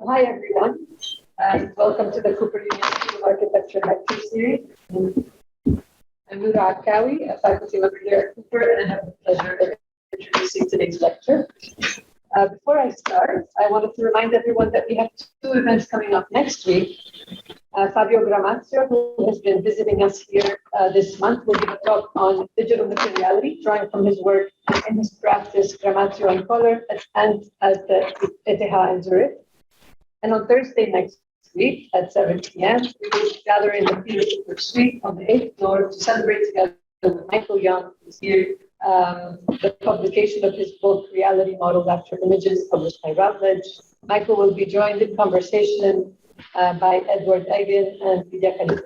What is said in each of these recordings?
Hi, everyone. Welcome to the Cooper University of Architecture Lecture Series. I'm Noura Akawi, a faculty member here at Cooper, and I have the pleasure of introducing today's lecture. Before I start, I wanted to remind everyone that we have two events coming up next week. Fabio Gramazio, who has been visiting us here this month, will give a talk on digital materiality, drawing from his work in his practice, Gramazio and Color, and at the ETH in Zurich. And on Thursday next week at 7 p.m., we will gather in the Peter Cooper Suite on the 8th floor to celebrate together with Michael Young this year the publication of his book, Reality Models After Images, published by Routledge. Michael will be joined in conversation by Edward Eigen and Vidya Khalid.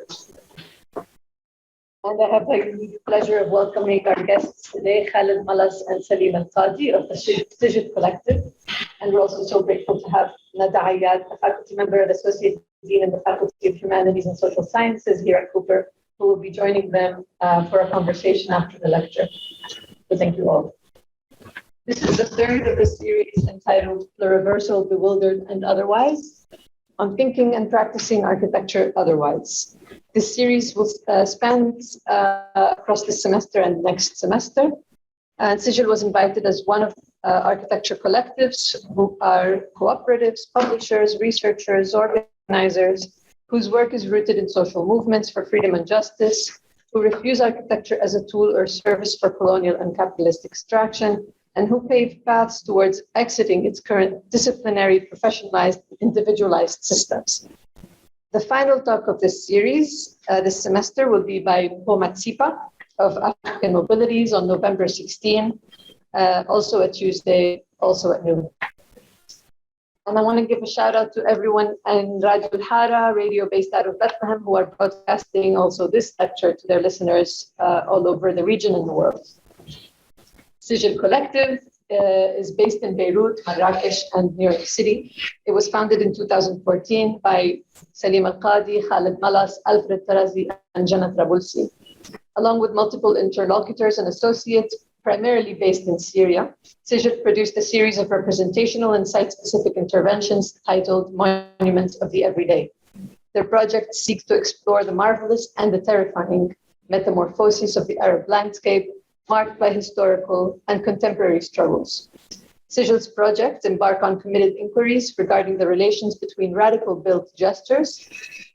And I have the pleasure of welcoming our guests today, Khaled Malas and Salim Al-Qadi of the Sijid Collective. And we're also so grateful to have Nada Ayad, a faculty member and Associate Dean in the Faculty of Humanities and Social Sciences here at Cooper, who will be joining them for a conversation after the lecture. So thank you all. This is the third of the series entitled Pluriversal, Bewildered, and Otherwise, on thinking and practicing architecture otherwise. This series will span across this semester and next semester. And Sijil was invited as one of architecture collectives who are cooperatives, publishers, researchers, organizers, whose work is rooted in social movements for freedom and justice, who refuse architecture as a tool or service for colonial and capitalist extraction, and who pave paths towards exiting its current disciplinary, professionalized, individualized systems. The final talk of this series this semester will be by Po Matsipa of African Mobilities on November 16, also a Tuesday, also at noon. And I want to give a shout out to everyone in Radio Al-Hara, radio based out of Bethlehem, who are broadcasting also this lecture to their listeners all over the region and the world. Sijil Collective is based in Beirut, Marrakesh, and New York City. It was founded in 2014 by Salim Al-Qadi, Khaled Malas, Alfred Tarazi, and Jannat Rabulsi. Along with multiple interlocutors and associates, primarily based in Syria, Sijil produced a series of representational and site-specific interventions titled Monuments of the Everyday. Their projects seek to explore the marvelous and the terrifying metamorphoses of the Arab landscape, marked by historical and contemporary struggles. Sijil's projects embark on committed inquiries regarding the relations between radical built gestures,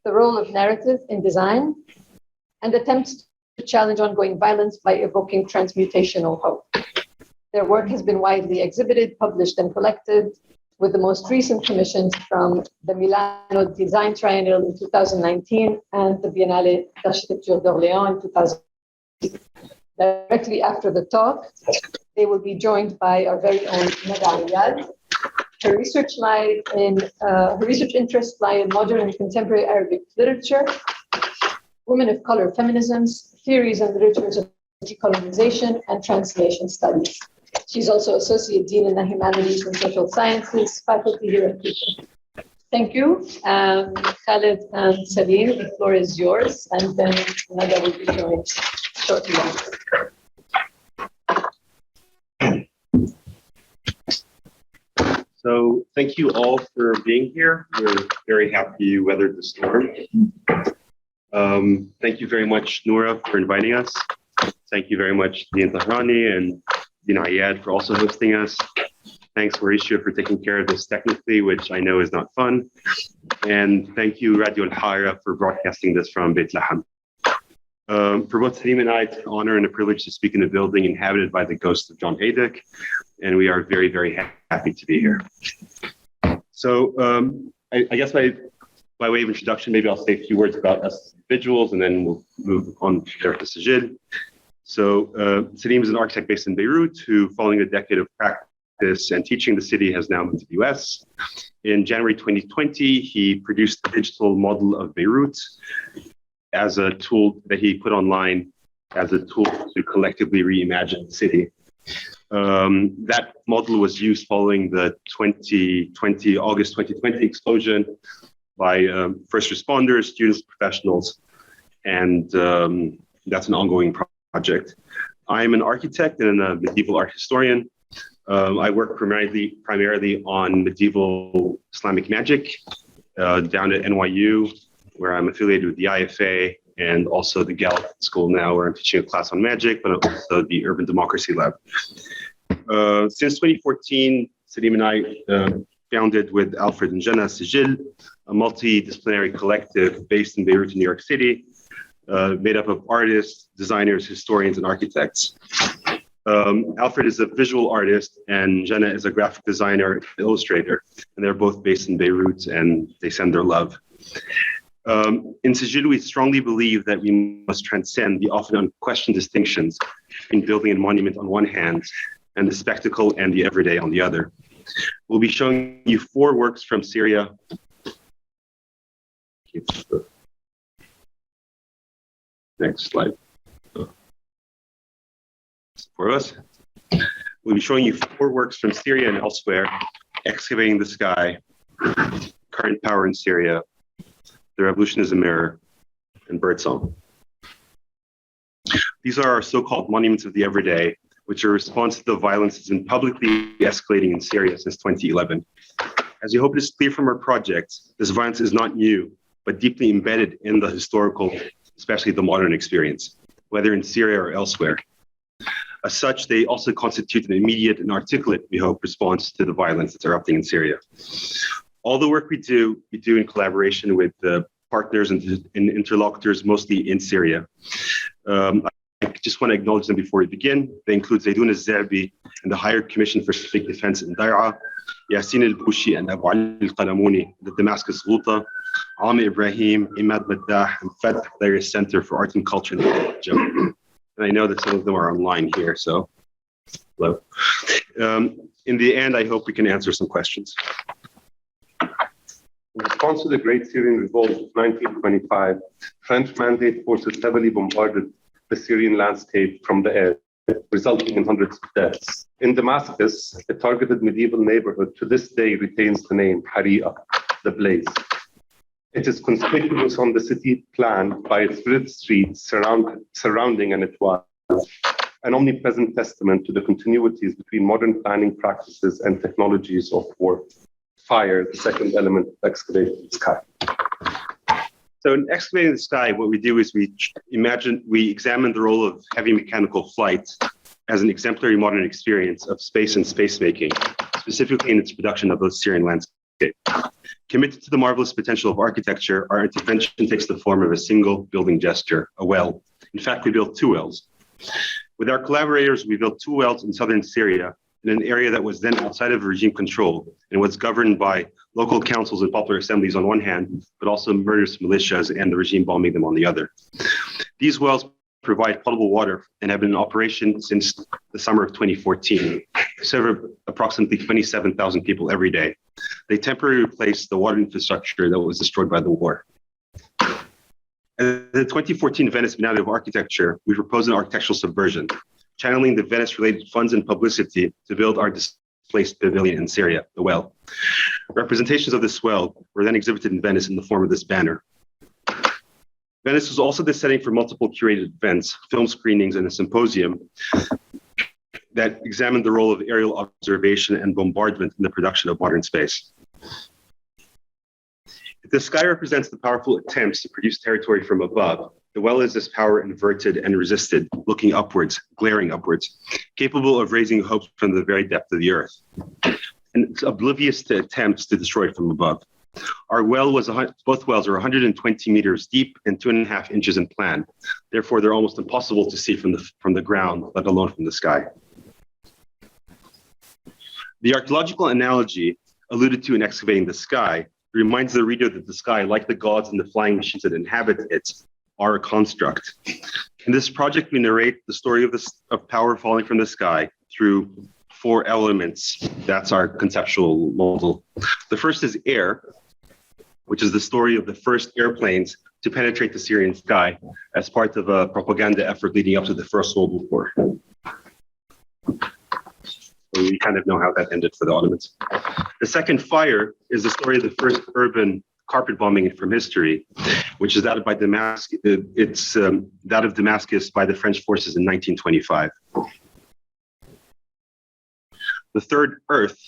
the role of narrative in design, and attempts to challenge ongoing violence by evoking transmutational hope. Their work has been widely exhibited, published, and collected, with the most recent commissions from the Milano Design Triennial in 2019 and the Biennale d'Architecture d'Orléans in 2000. Directly after the talk, they will be joined by our very own Nada Ayad. Her research interests lie in modern and contemporary Arabic literature, women of color feminisms, theories and literatures of decolonization, and translation studies. She's also Associate Dean in the Humanities and Social Sciences faculty here at Cooper. Thank you. Khaled and Salim, the floor is yours, and then Nada will be joined shortly after. So thank you all for being here. We're very happy you weathered the storm. Thank you very much, Noura, for inviting us. Thank you very much, Dean Zahrani and Dean Ayad for also hosting us. Thanks, Mauricio, for taking care of this technically, which I know is not fun. And thank you, Radio Al-Hara, for broadcasting this from Beit Lahem. For both Salim and I, it's an honor and a privilege to speak in a building inhabited by the ghost of John Haydock, and we are very, very happy to be here. So I guess by way of introduction, maybe I'll say a few words about us as individuals, and then we'll move on to Sijil. So Salim is an architect based in Beirut who, following a decade of practice and teaching the city, has now moved to the US. In January 2020, he produced a digital model of Beirut as a tool that he put online as a tool to collectively reimagine the city. That model was used following the August 2020 explosion by first responders, students, professionals, and that's an ongoing project. I'm an architect and a medieval art historian. I work primarily on medieval Islamic magic down at NYU, where I'm affiliated with the IFA and also the Gallup School now, where I'm teaching a class on magic, but also the Urban Democracy Lab. Since 2014, Salim and I founded with Alfred and Jannah Sijil, a multidisciplinary collective based in Beirut, New York City, made up of artists, designers, historians, and architects. Alfred is a visual artist and Jannah is a graphic designer and illustrator, and they're both based in Beirut and they send their love. In Sijil, we strongly believe that we must transcend the often unquestioned distinctions between building a monument on one hand and the spectacle and the everyday on the other. We'll be showing you 4 works from Syria. Next slide. For us, we'll be showing you 4 works from Syria and elsewhere: Excavating the Sky, Current Power in Syria, The Revolution is a Mirror, and Birdsong. These are our so-called monuments of the everyday, which are a response to the violence that's been publicly escalating in Syria since 2011. As we hope it is clear from our project, this violence is not new, but deeply embedded in the historical, especially the modern experience, whether in Syria or elsewhere. As such, they also constitute an immediate and articulate, we hope, response to the violence that's erupting in Syria. All the work we do in collaboration with partners and interlocutors, mostly in Syria. I just want to acknowledge them before we begin. They include Zaydoun al-Zabi and the Higher Commission for Civic Defense in Daraa, Yassin al-Boushi and Abu Ali al-Qalamouni, the Damascus Ghouta, Ami Ibrahim, Imad Maddah, and Fath Hilarious Center for Art and Culture in Egypt. And I know that some of them are online here, so hello. In the end, I hope we can answer some questions. In response to the Great Syrian Revolt of 1925, French mandate forces heavily bombarded the Syrian landscape from the air, resulting in hundreds of deaths. In Damascus, a targeted medieval neighborhood to this day retains the name Haria, the Blaze. It is conspicuous on the city plan by its grid streets surrounding an étoile, an omnipresent testament to the continuities between modern planning practices and technologies of war. Fire, the second element of Excavating the Sky. So in Excavating the Sky, what we do is we examine the role of heavy mechanical flight as an exemplary modern experience of space and space making, specifically in its production of the Syrian landscape. Committed to the marvelous potential of architecture, our intervention takes the form of a single building gesture, a well. In fact, we built 2 wells. With our collaborators, we built 2 wells in southern Syria, in an area that was then outside of regime control and was governed by local councils and popular assemblies on one hand, but also murderous militias and the regime bombing them on the other. These wells provide potable water and have been in operation since the summer of 2014, serve approximately 27,000 people every day. They temporarily replaced the water infrastructure that was destroyed by the war. At the 2014 Venice Biennale of Architecture, we proposed an architectural subversion, channeling the Venice-related funds and publicity to build our displaced pavilion in Syria, the well. Representations of this well were then exhibited in Venice in the form of this banner. Venice was also the setting for multiple curated events, film screenings, and a symposium that examined the role of aerial observation and bombardment in the production of modern space. If the sky represents the powerful attempts to produce territory from above, the well is this power inverted and resisted, looking upwards, glaring upwards, capable of raising hopes from the very depth of the earth, and it's oblivious to attempts to destroy it from above. Our well both wells are 120 meters deep and 2.5 inches in plan. Therefore, they're almost impossible to see from the ground, let alone from the sky. The archaeological analogy alluded to in Excavating the Sky reminds the reader that the sky, like the gods and the flying machines that inhabit it, are a construct. In this project, we narrate the story of power falling from the sky through 4 elements. That's our conceptual model. The first is air, which is the story of the first airplanes to penetrate the Syrian sky as part of a propaganda effort leading up to the First World War. So we kind of know how that ended for the Ottomans. The second, fire, is the story of the first urban carpet bombing from history, which is that of Damascus. It's that of Damascus by the French forces in 1925. The third, Earth,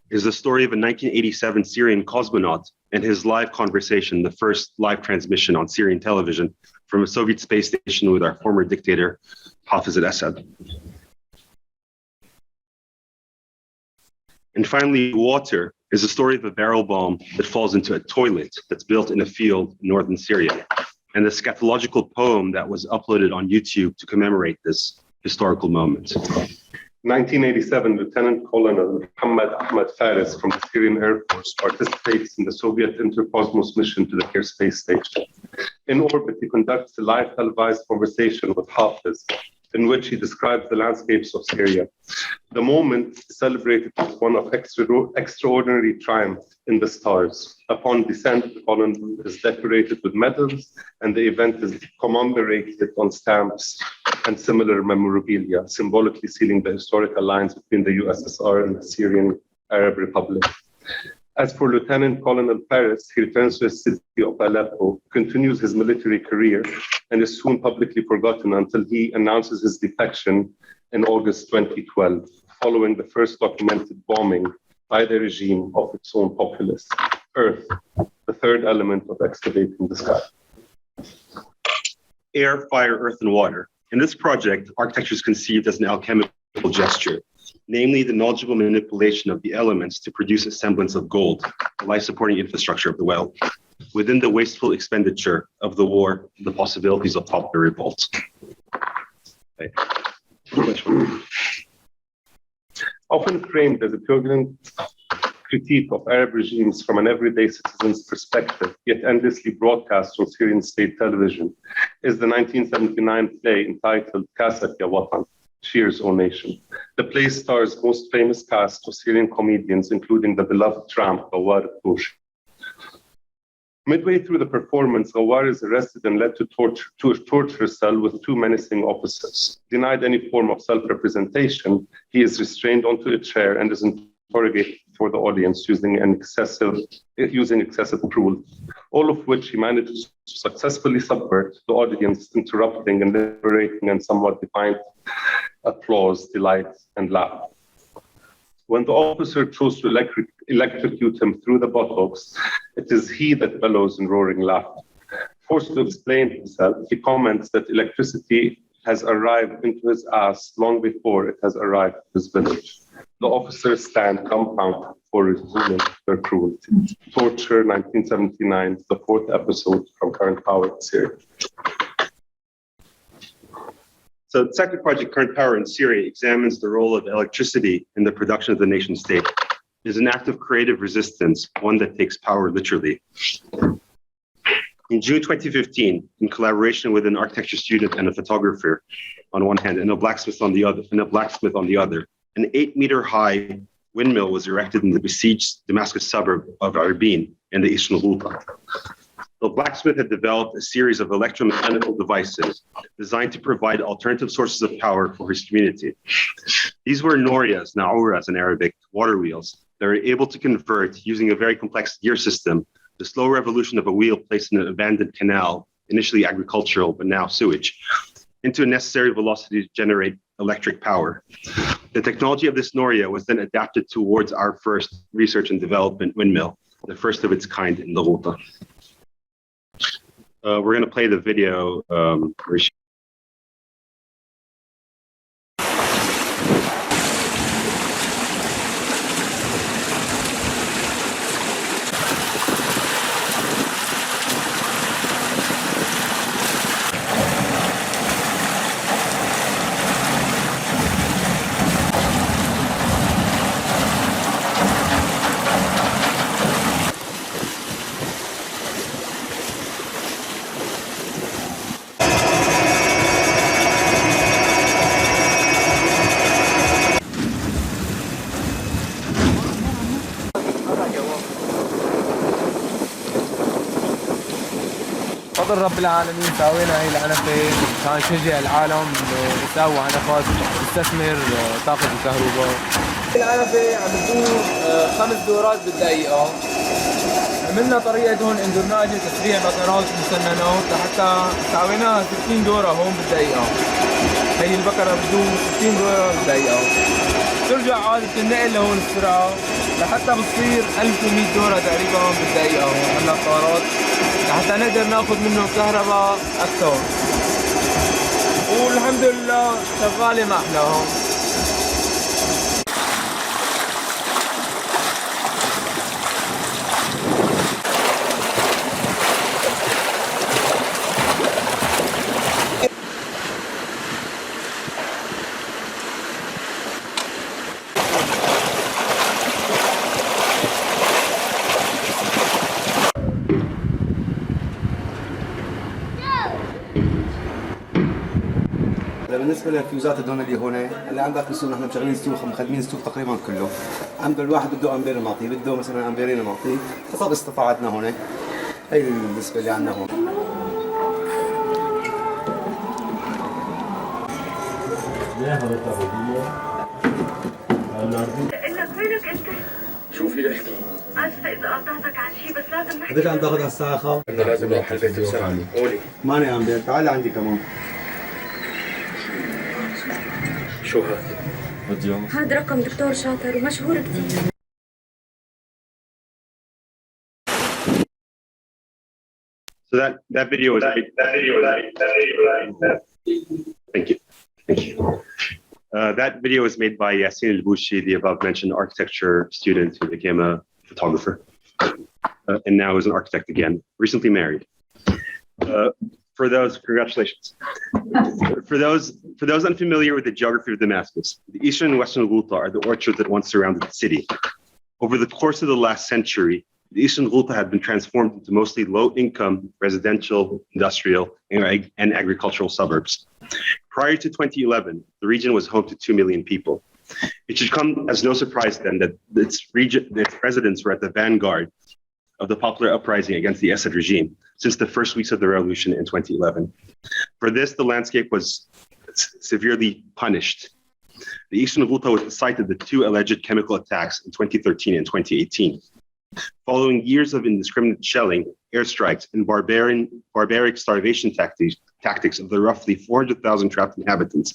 is the story of a 1987 Syrian cosmonaut and his live conversation, the first live transmission on Syrian television from a Soviet space station with our former dictator, Hafez al-Assad. And finally, Water is the story of a barrel bomb that falls into a toilet that's built in a field in northern Syria, and the scatological poem that was uploaded on YouTube to commemorate this historical moment. 1987, Lieutenant Colonel Muhammad Ahmad Faris from the Syrian Air Force participates in the Soviet Intercosmos mission to the Mir space station. In orbit, he conducts a live televised conversation with Hafez, in which he describes the landscapes of Syria. The moment is celebrated as one of extraordinary triumph in the stars. Upon descent, the colony is decorated with medals, and the event is commemorated on stamps and similar memorabilia, symbolically sealing the historical lines between the USSR and the Syrian Arab Republic. As for Lieutenant Colonel Faris, he returns to his city of Aleppo, continues his military career, and is soon publicly forgotten until he announces his defection in August 2012, following the first documented bombing by the regime of its own populace. Earth, the third element of excavating the sky. Air, fire, earth, and water. In this project, architecture is conceived as an alchemical gesture, namely the knowledgeable manipulation of the elements to produce a semblance of gold, the life-supporting infrastructure of the well, within the wasteful expenditure of the war, the possibilities of popular revolt. Okay. Often framed as a turbulent critique of Arab regimes from an everyday citizen's perspective, yet endlessly broadcast on Syrian state television, is the 1979 play entitled Kasat Ya Watan, Cheers, O Nation. The play stars most famous cast of Syrian comedians, including the beloved tramp Ghawar al-Toush. Midway through the performance, Ghawar is arrested and led to a torture cell with two menacing officers. Denied any form of self-representation, he is restrained onto a chair and is interrogated for the audience using excessive cruelty, all of which he manages to successfully subvert the audience, interrupting and liberating and somewhat defiant applause, delight, and laugh. When the officer chose to electrocute him through the buttocks, it is he that bellows in roaring laughter. Forced to explain himself, he comments that electricity has arrived into his ass long before it has arrived to his village. The officers stand dumbfounded for resuming their cruelty. Torture, 1979, the fourth episode from Current Power in Syria. So the second project, Current Power in Syria, examines the role of electricity in the production of the nation state. It is an act of creative resistance, one that takes power literally. In June 2015, in collaboration with an architecture student and a photographer on one hand, and a blacksmith on the other, an 8-meter high windmill was erected in the besieged Damascus suburb of Arbin in the eastern Ghouta. The blacksmith had developed a series of electromechanical devices designed to provide alternative sources of power for his community. These were norias, na'uras in Arabic, water wheels, that were able to convert, using a very complex gear system, the slow revolution of a wheel placed in an abandoned canal, initially agricultural, but now sewage, into a necessary velocity to generate electric power. The technology of this noria was then adapted towards our first research and development windmill, the first of its kind in the Ghouta. We're going to play the video. فضل رب العالمين ساوينا هي العنفة كان شجع العالم يساوي عنفات يستثمر طاقة الكهرباء. العنفة عم بتدور 5 دورات بالدقيقة. عملنا طريقة هون اندرناجة تسريع بقرات مسننات لحتى ساويناها 60 دورة هون بالدقيقة. هي البقرة بتدور 60 دورة بالدقيقة. ترجع عادة النقل لهون السرعة لحتى بتصير 1100 دورة تقريبا بالدقيقة هون هالنقارات لحتى نقدر ناخذ منهم كهرباء أكثر. والحمد لله شغالة ما أحلى هون. بالنسبه للفيوزات هدول اللي هون اللي عندك بالسوق نحن مشغلين السوق مخدمين السوق تقريبا كله. عنده الواحد بده امبير معطيه، بده مثلا امبيرين معطيه حسب استطاعتنا هون. هي بالنسبه اللي عندنا هون. وينك انت؟ شوفي لك اسفه اذا قاطعتك عن شيء بس لازم نحكي. هذيك عم تاخذ على الساعه خاف. انا لازم اروح على البيت وساعدني. قولي 8 امبير. تعال عندي كمان. شو هاد؟ هذا رقم دكتور شاطر ومشهور كثير. So that video was thank you. Thank you. That video was made by Yassine El-Bouchi, the above mentioned architecture student who became a photographer and now is an architect again, recently married. For those, congratulations. For those unfamiliar with the geography of Damascus, the eastern and western Ghouta are the orchards that once surrounded the city. Over the course of the last century, the eastern Ghouta had been transformed into mostly low-income residential, industrial, and agricultural suburbs. Prior to 2011, the region was home to 2 million people. It should come as no surprise then that its residents were at the vanguard of the popular uprising against the Assad regime since the first weeks of the revolution in 2011. For this, the landscape was severely punished. The eastern Ghouta was the site of the 2 alleged chemical attacks in 2013 and 2018. Following years of indiscriminate shelling, airstrikes, and barbaric starvation tactics of the roughly 400,000 trapped inhabitants,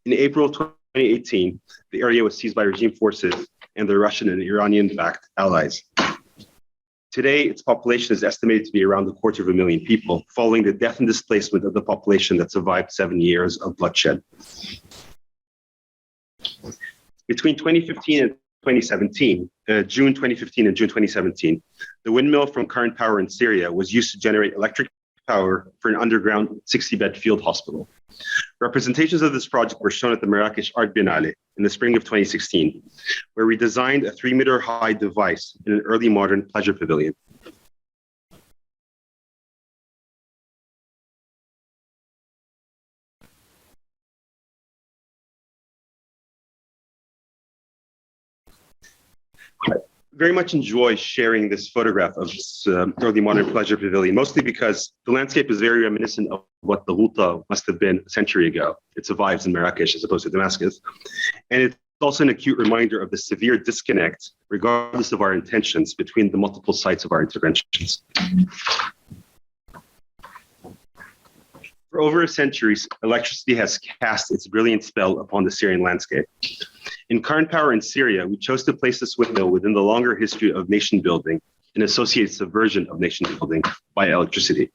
in April 2018, the area was seized by regime forces and their Russian and Iranian-backed allies. Today, its population is estimated to be around 250,000 people, following the death and displacement of the population that survived 7 years of bloodshed. Between 2015 and 2017, June 2015 and June 2017, the windmill from Current Power in Syria was used to generate electric power for an underground 60-bed field hospital. Representations of this project were shown at the Marrakesh Art Biennale in the spring of 2016, where we designed a 3-meter high device in an early modern pleasure pavilion. Very much enjoy sharing this photograph of this early modern pleasure pavilion, mostly because the landscape is very reminiscent of what the Ghouta must have been a century ago. It survives in Marrakesh as opposed to Damascus. And it's also an acute reminder of the severe disconnect, regardless of our intentions, between the multiple sites of our interventions. For over a century, electricity has cast its brilliant spell upon the Syrian landscape. In Current Power in Syria, we chose to place this windmill within the longer history of nation building and associated subversion of nation building by electricity.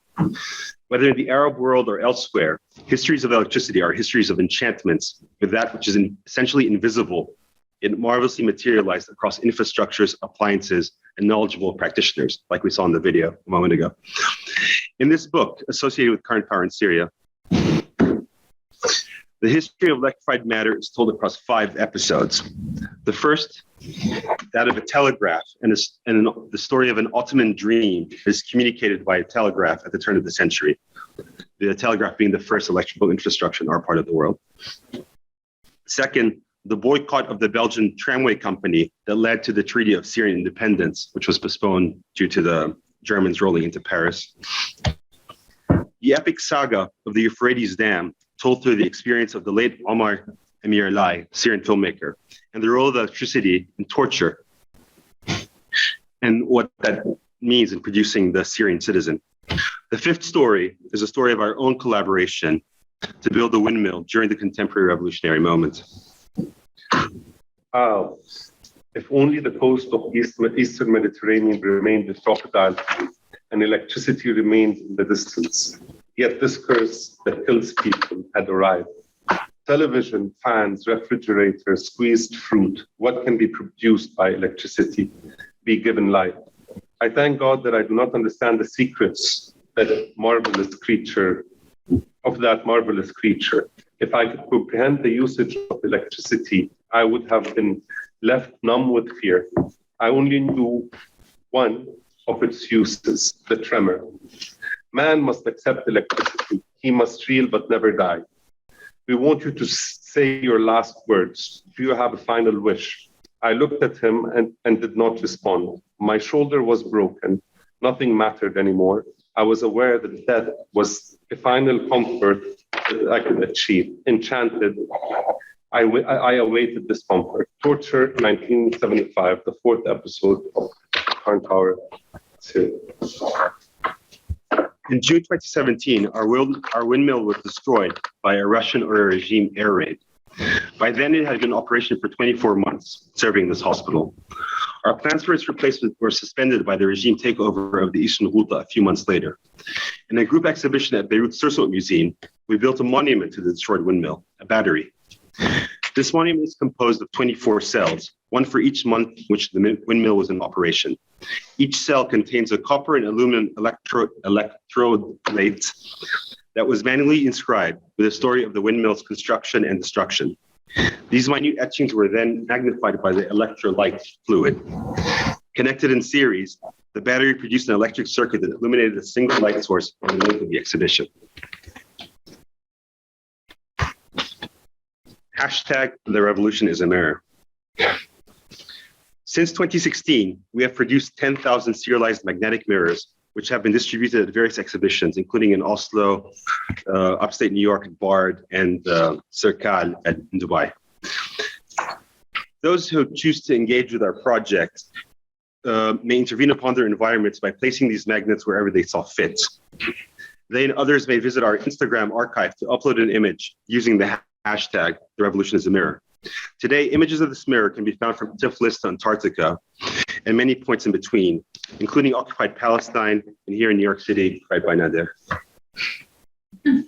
Whether in the Arab world or elsewhere, histories of electricity are histories of enchantments with that which is essentially invisible, yet marvelously materialized across infrastructures, appliances, and knowledgeable practitioners, like we saw in the video a moment ago. In this book, associated with Current Power in Syria, the history of electrified matter is told across 5 episodes. The first, that of a telegraph, and the story of an Ottoman dream is communicated by a telegraph at the turn of the century. The telegraph being the first electrical infrastructure in our part of the world. Second, the boycott of the Belgian tramway company that led to the Treaty of Syrian Independence, which was postponed due to the Germans rolling into Paris. The epic saga of the Euphrates Dam, told through the experience of the late Omar Amir Lai, Syrian filmmaker, and the role of electricity in torture, and what that means in producing the Syrian citizen. The fifth story is a story of our own collaboration to build a windmill during the contemporary revolutionary moment. Ah, if only the coast of Eastern Mediterranean remained a crocodile and electricity remained in the distance. Yet this curse that kills people had arrived. Television, fans, refrigerators, squeezed fruit, what can be produced by electricity, be given life? I thank God that I do not understand the secrets of that marvelous creature. If I could comprehend the usage of electricity, I would have been left numb with fear. I only knew one of its uses, the tremor. Man must accept electricity. He must feel but never die. We want you to say your last words. Do you have a final wish? I looked at him and did not respond. My shoulder was broken. Nothing mattered anymore. I was aware that death was a final comfort that I could achieve. Enchanted, I awaited this comfort. Torture, 1975, the fourth episode of Karn Tower series. In June 2017, our windmill was destroyed by a Russian or a regime air raid. By then, it had been in operation for 24 months, serving this hospital. Our plans for its replacement were suspended by the regime takeover of the Eastern Ghouta a few months later. In a group exhibition at Beirut Sursot Museum, we built a monument to the destroyed windmill, a battery. This monument is composed of 24 cells, one for each month in which the windmill was in operation. Each cell contains a copper and aluminum electrode plate that was manually inscribed with the story of the windmill's construction and destruction. These minute etchings were then magnified by the electrolyte fluid. Connected in series, the battery produced an electric circuit that illuminated a single light source for the length of the exhibition. Hashtag the revolution is a mirror. Since 2016, we have produced 10,000 serialized magnetic mirrors, which have been distributed at various exhibitions, including in Oslo, upstate New York at Bard, and Circal in Dubai. Those who choose to engage with our project may intervene upon their environments by placing these magnets wherever they saw fit. They and others may visit our Instagram archive to upload an image using the hashtag the revolution is a mirror. Today, images of this mirror can be found from Tiflis to Antarctica and many points in between, including occupied Palestine and here in New York City, right by Nader. The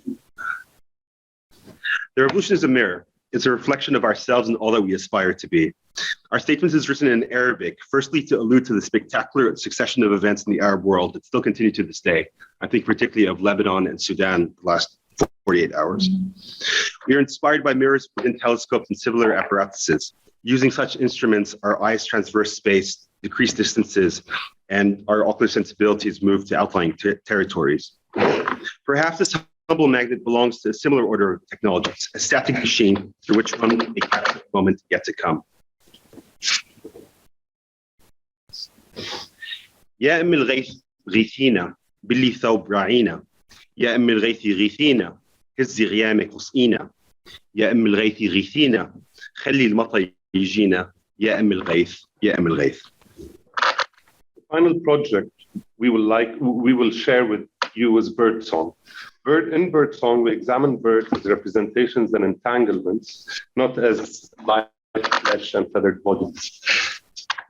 revolution is a mirror. It's a reflection of ourselves and all that we aspire to be. Our statement is written in Arabic, firstly to allude to the spectacular succession of events in the Arab world that still continue to this day. I think particularly of Lebanon and Sudan the last 48 hours. We are inspired by mirrors within telescopes and similar apparatuses. Using such instruments, our eyes traverse space, decrease distances, and our ocular sensibilities move to outlying territories. Perhaps this humble magnet belongs to a similar order of technologies, a static machine through which one may capture the moment yet to come. يا أم الغيث غيثينا باللي ثوب راعينا يا أم الغيث غيثينا هزي غيامك وسقينا يا أم الغيث غيثينا خلي المطر يجينا يا أم الغيث يا أم الغيث. The final project we will share with you is birdsong. In birdsong, we examine birds as representations and entanglements, not as live flesh and feathered bodies.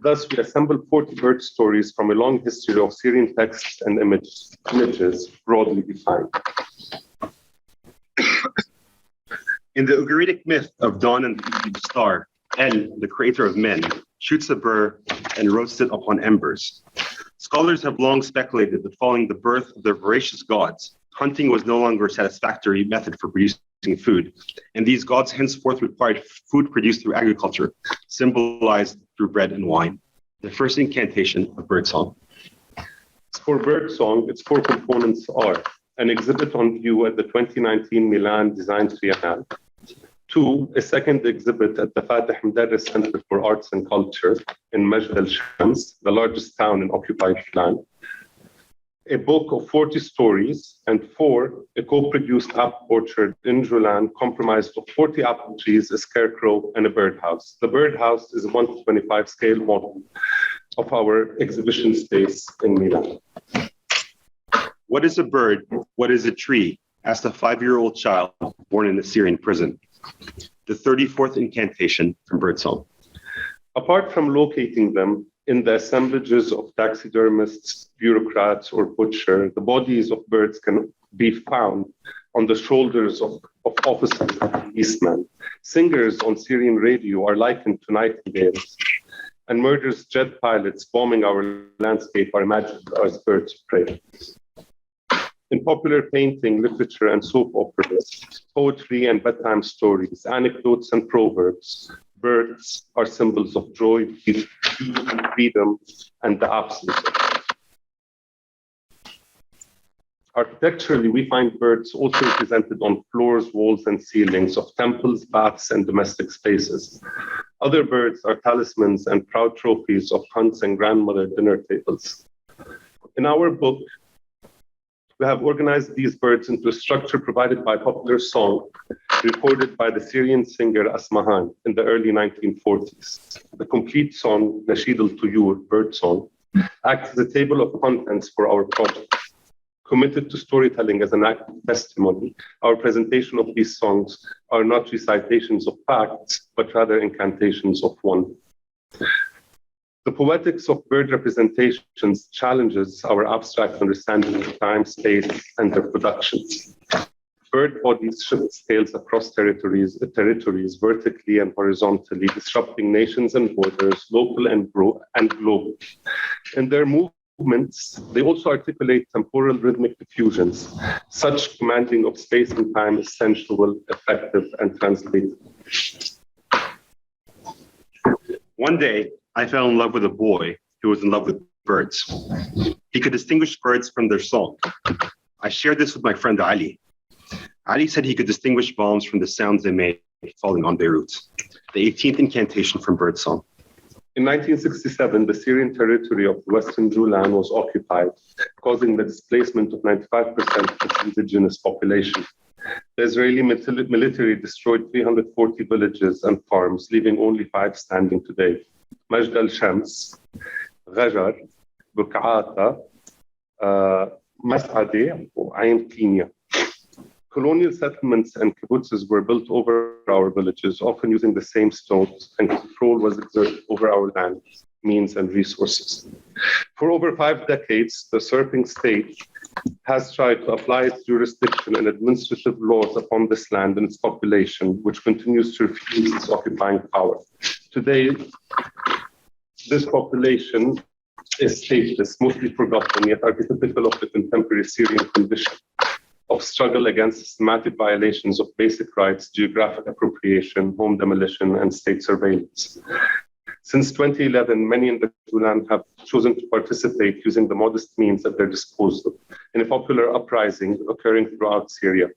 Thus, we assemble 40 bird stories from a long history of Syrian texts and images broadly defined. In the Ugaritic myth of dawn and the star, El, the creator of men, shoots a bird and roasts it upon embers. Scholars have long speculated that following the birth of the voracious gods, hunting was no longer a satisfactory method for producing food, and these gods henceforth required food produced through agriculture, symbolized through bread and wine. The first incantation of birdsong. For birdsong, its four components are an exhibit on view at the 2019 Milan Design Triennale. 2, a second exhibit at the Fatih Mdaris Center for Arts and Culture in Majd al-Shams, the largest town in occupied land. A book of 40 stories, and 4, a co-produced apple orchard in Julan comprised of 40 apple trees, a scarecrow, and a birdhouse. The birdhouse is a 1:25 scale model of our exhibition space in Milan. What is a bird? What is a tree? Asked a 5-year-old child born in a Syrian prison. The 34th incantation from birdsong. Apart from locating them in the assemblages of taxidermists, bureaucrats, or butcher, the bodies of birds can be found on the shoulders of officers and policemen. Singers on Syrian radio are likened to nightingales, and murderous jet pilots bombing our landscape are imagined as birds of prey. In popular painting, literature, and soap operas, poetry and bedtime stories, anecdotes and proverbs, birds are symbols of joy, peace, freedom, and the absence of death. Architecturally, we find birds also represented on floors, walls, and ceilings of temples, baths, and domestic spaces. Other birds are talismans and proud trophies of hunts and grandmother dinner tables. In our book, we have organized these birds into a structure provided by popular song, recorded by the Syrian singer Asmahan in the early 1940s. The complete song, Nasheed al-Tuyur, bird song, acts as a table of contents for our project. Committed to storytelling as an act of testimony, our presentation of these songs are not recitations of facts, but rather incantations of one. The poetics of bird representations challenges our abstract understanding of time, space, and their productions. Bird bodies shift scales across territories vertically and horizontally, disrupting nations and borders, local and global. In their movements, they also articulate temporal rhythmic diffusions. Such commanding of space and time is sensual, effective, and translated. One day, I fell in love with a boy who was in love with birds. He could distinguish birds from their song. I shared this with my friend Ali. Ali said he could distinguish bombs from the sounds they made falling on Beirut. The 18th incantation from birdsong. In 1967, the Syrian territory of Western Julan was occupied, causing the displacement of 95% of its indigenous population. The Israeli military destroyed 340 villages and farms, leaving only 5 standing today. Majd al-Shams, Ghajar, Buk'ata, Mas'ade, Ain Qinya. Colonial settlements and kibbutzes were built over our villages, often using the same stones, and control was exerted over our land, means, and resources. For over 5 decades, the usurping state has tried to apply its jurisdiction and administrative laws upon this land and its population, which continues to refuse its occupying power. Today, this population is stateless, mostly forgotten, yet archetypical of the contemporary Syrian condition of struggle against systematic violations of basic rights, geographic appropriation, home demolition, and state surveillance. Since 2011, many in the Julan have chosen to participate using the modest means at their disposal in a popular uprising occurring throughout Syria.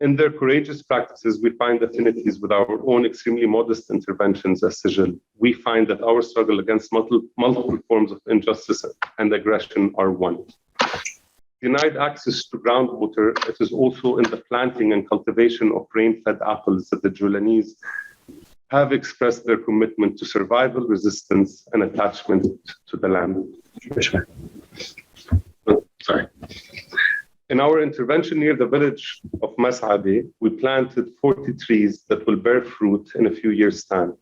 In their courageous practices, we find affinities with our own extremely modest interventions as Sigil. We find that our struggle against multiple forms of injustice and aggression are one. Denied access to groundwater, it is also in the planting and cultivation of rain-fed apples that the Julanese have expressed their commitment to survival, resistance, and attachment to the land. In our intervention near the village of Mas'ade, we planted 40 trees that will bear fruit in a few years' time.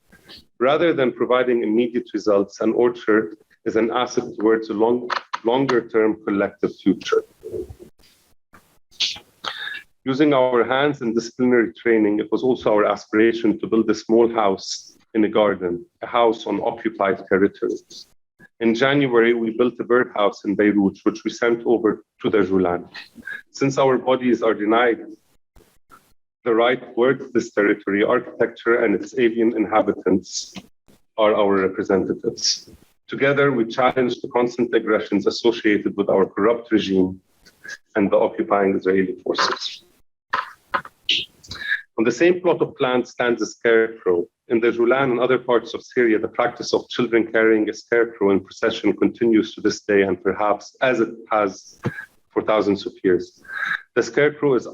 Rather than providing immediate results, an orchard is an asset towards a longer-term collective future. Using our hands and disciplinary training, it was also our aspiration to build a small house in a garden, a house on occupied territory. In January, we built a birdhouse in Beirut, which we sent over to the Julan. Since our bodies are denied the right towards this territory, architecture and its avian inhabitants are our representatives. Together, we challenge the constant aggressions associated with our corrupt regime and the occupying Israeli forces. On the same plot of land stands a scarecrow. In the Julan and other parts of Syria, the practice of children carrying a scarecrow in procession continues to this day, and perhaps as it has for thousands of years. The scarecrow is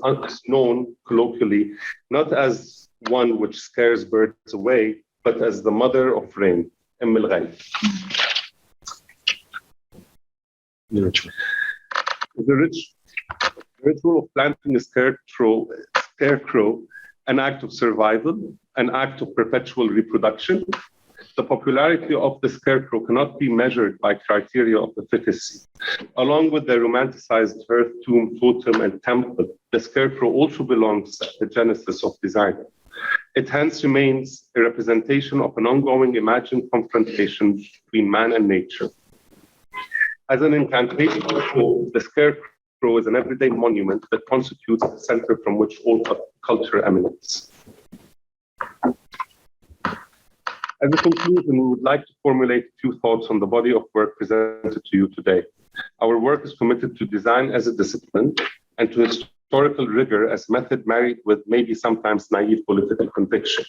known colloquially not as one which scares birds away, but as the mother of rain, Umm al-Ghayb. The ritual of planting a scarecrow, an act of survival, an act of perpetual reproduction. The popularity of the scarecrow cannot be measured by criteria of efficacy. Along with the romanticized hearth, tomb, totem, and temple, the scarecrow also belongs at the genesis of design. It hence remains a representation of an ongoing imagined confrontation between man and nature. As an incantation of hope, the scarecrow is an everyday monument that constitutes the center from which all culture emanates. As a conclusion, we would like to formulate a few thoughts on the body of work presented to you today. Our work is committed to design as a discipline and to historical rigor as method married with maybe sometimes naive political conviction.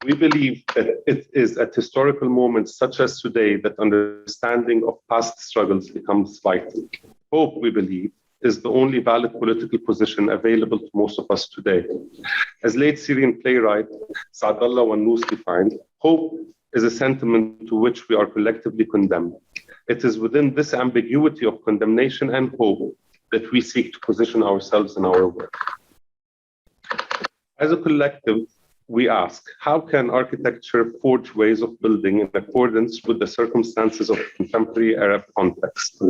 We believe that it is at historical moments such as today that understanding of past struggles becomes vital. Hope, we believe, is the only valid political position available to most of us today. As late Syrian playwright Saadallah Wannous defined, hope is a sentiment to which we are collectively condemned. It is within this ambiguity of condemnation and hope that we seek to position ourselves in our work. As a collective, we ask, how can architecture forge ways of building in accordance with the circumstances of contemporary Arab context?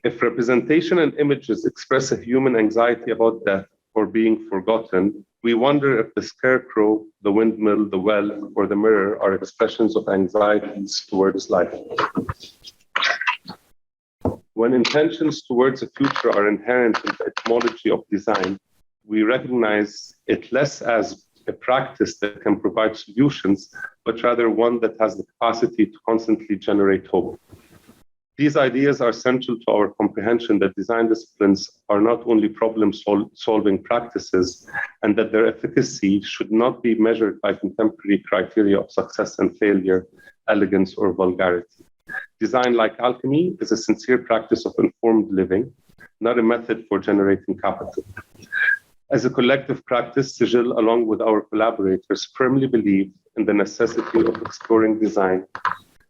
If representation and images express a human anxiety about death or being forgotten, we wonder if the scarecrow, the windmill, the well, or the mirror are expressions of anxieties towards life. When intentions towards a future are inherent in the etymology of design, we recognize it less as a practice that can provide solutions, but rather one that has the capacity to constantly generate hope. These ideas are central to our comprehension that design disciplines are not only problem-solving practices, and that their efficacy should not be measured by contemporary criteria of success and failure, elegance, or vulgarity. Design, like alchemy, is a sincere practice of informed living, not a method for generating capital. As a collective practice, Sigil, along with our collaborators, firmly believe in the necessity of exploring design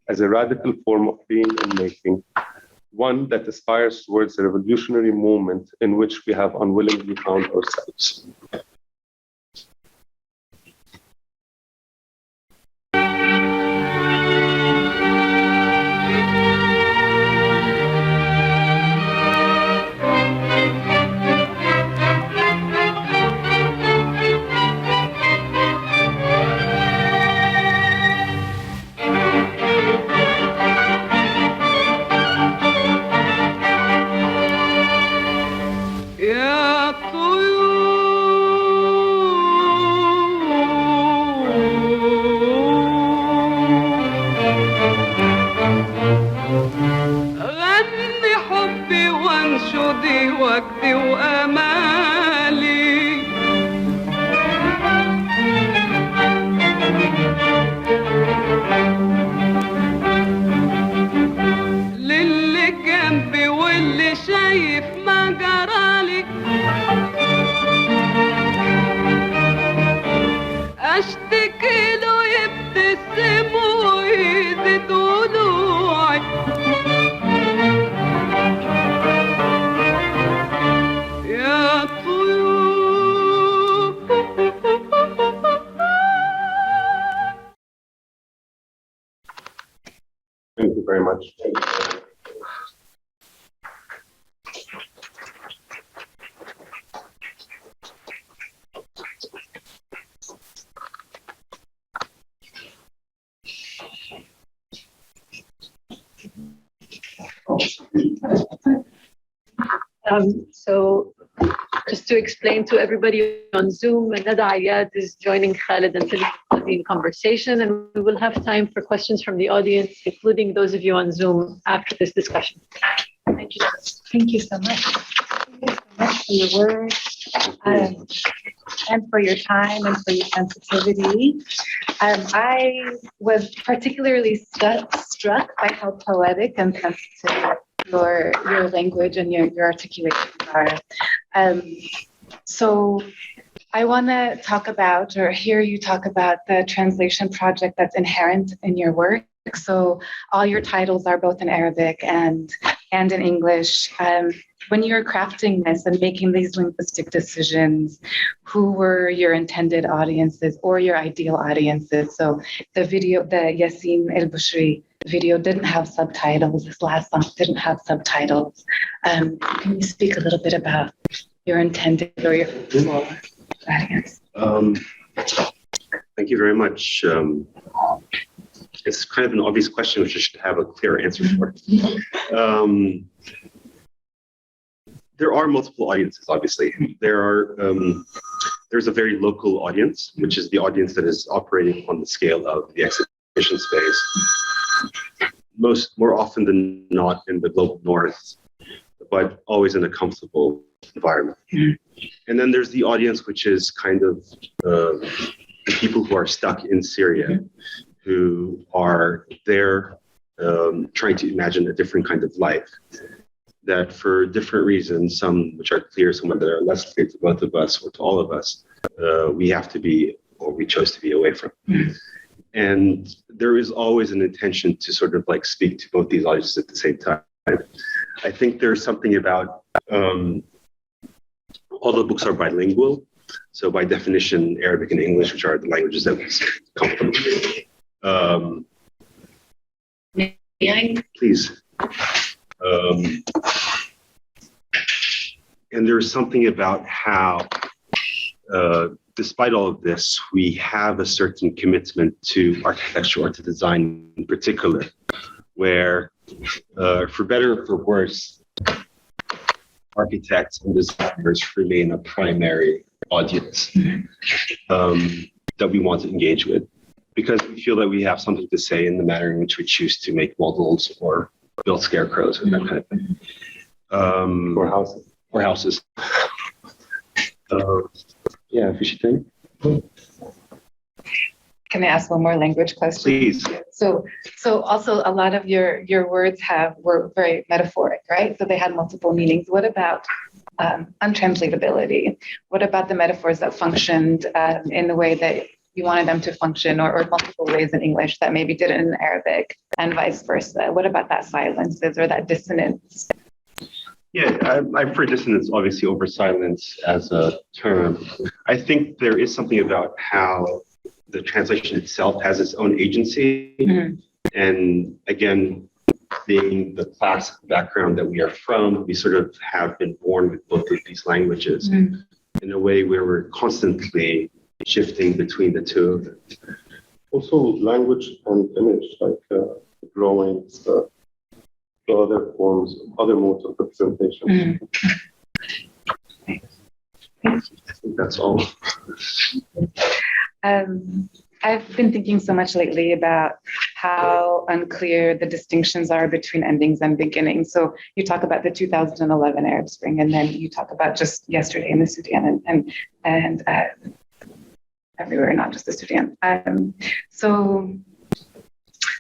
as a radical form of being and making, one that aspires towards a revolutionary moment in which we have unwillingly found ourselves. Thank you very much. So just to explain to everybody on Zoom, Nada Ayad is joining Khalid and Philip in conversation, and we will have time for questions from the audience, including those of you on Zoom after this discussion. Thank you. Thank you so much. Thank you so much for your words and for your time and for your sensitivity. I was particularly struck by how poetic and sensitive your language and your articulations are. So I want to talk about or hear you talk about the translation project that's inherent in your work. So all your titles are both in Arabic and and in English. When you were crafting this and making these linguistic decisions, who were your intended audiences or your ideal audiences? So the Yassine El Bushri video didn't have subtitles. This last song didn't have subtitles. Can you speak a little bit about your intended or your full audience? Thank you very much. It's kind of an obvious question, which I should have a clear answer for. There are multiple audiences, obviously. There's a very local audience, which is the audience that is operating on the scale of the exhibition space. More often than not in the global north, but always in a comfortable environment. And then there's the audience, which is kind of the people who are stuck in Syria, who are there trying to imagine a different kind of life. That for different reasons, some which are clear, some that are less clear to both of us or to all of us, we have to be, or we chose to be away from. And there is always an intention to sort of like speak to both these audiences at the same time. I think there's something about, all the books are bilingual. So by definition, Arabic and English, which are the languages that we come from. Please. And there's something about how, despite all of this, we have a certain commitment to architecture or to design in particular, where, for better or for worse, architects and designers remain a primary audience that we want to engage with, because we feel that we have something to say in the manner in which we choose to make models or build scarecrows or that kind of thing. Or houses. Or houses. Yeah, fishy thing. Can I ask one more language question? Please. So also a lot of your words were very metaphoric, right? So they had multiple meanings. What about untranslatability? What about the metaphors that functioned in the way that you wanted them to function, or multiple ways in English that maybe didn't in Arabic, and vice versa? What about that silences or that dissonance? Yeah, I prefer dissonance, obviously, over silence as a term. I think there is something about how the translation itself has its own agency. And again, being the class background that we are from, we sort of have been born with both of these languages in a way where we're constantly shifting between the two of them. Also, language and image, like drawings, the other forms, other modes of representation. I think that's all. I've been thinking so much lately about how unclear the distinctions are between endings and beginnings. So you talk about the 2011 Arab Spring, and then you talk about just yesterday in the Sudan and everywhere, not just the Sudan.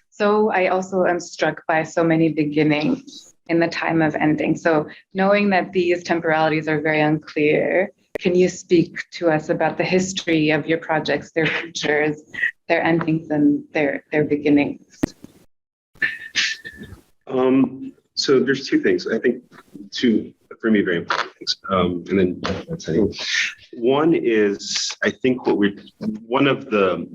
So I also am struck by so many beginnings in the time of ending. So knowing that these temporalities are very unclear, can you speak to us about the history of your projects, their futures, their endings, and their beginnings? So there's two things. I think two, for me, very important things. And then that's one is, I think one of the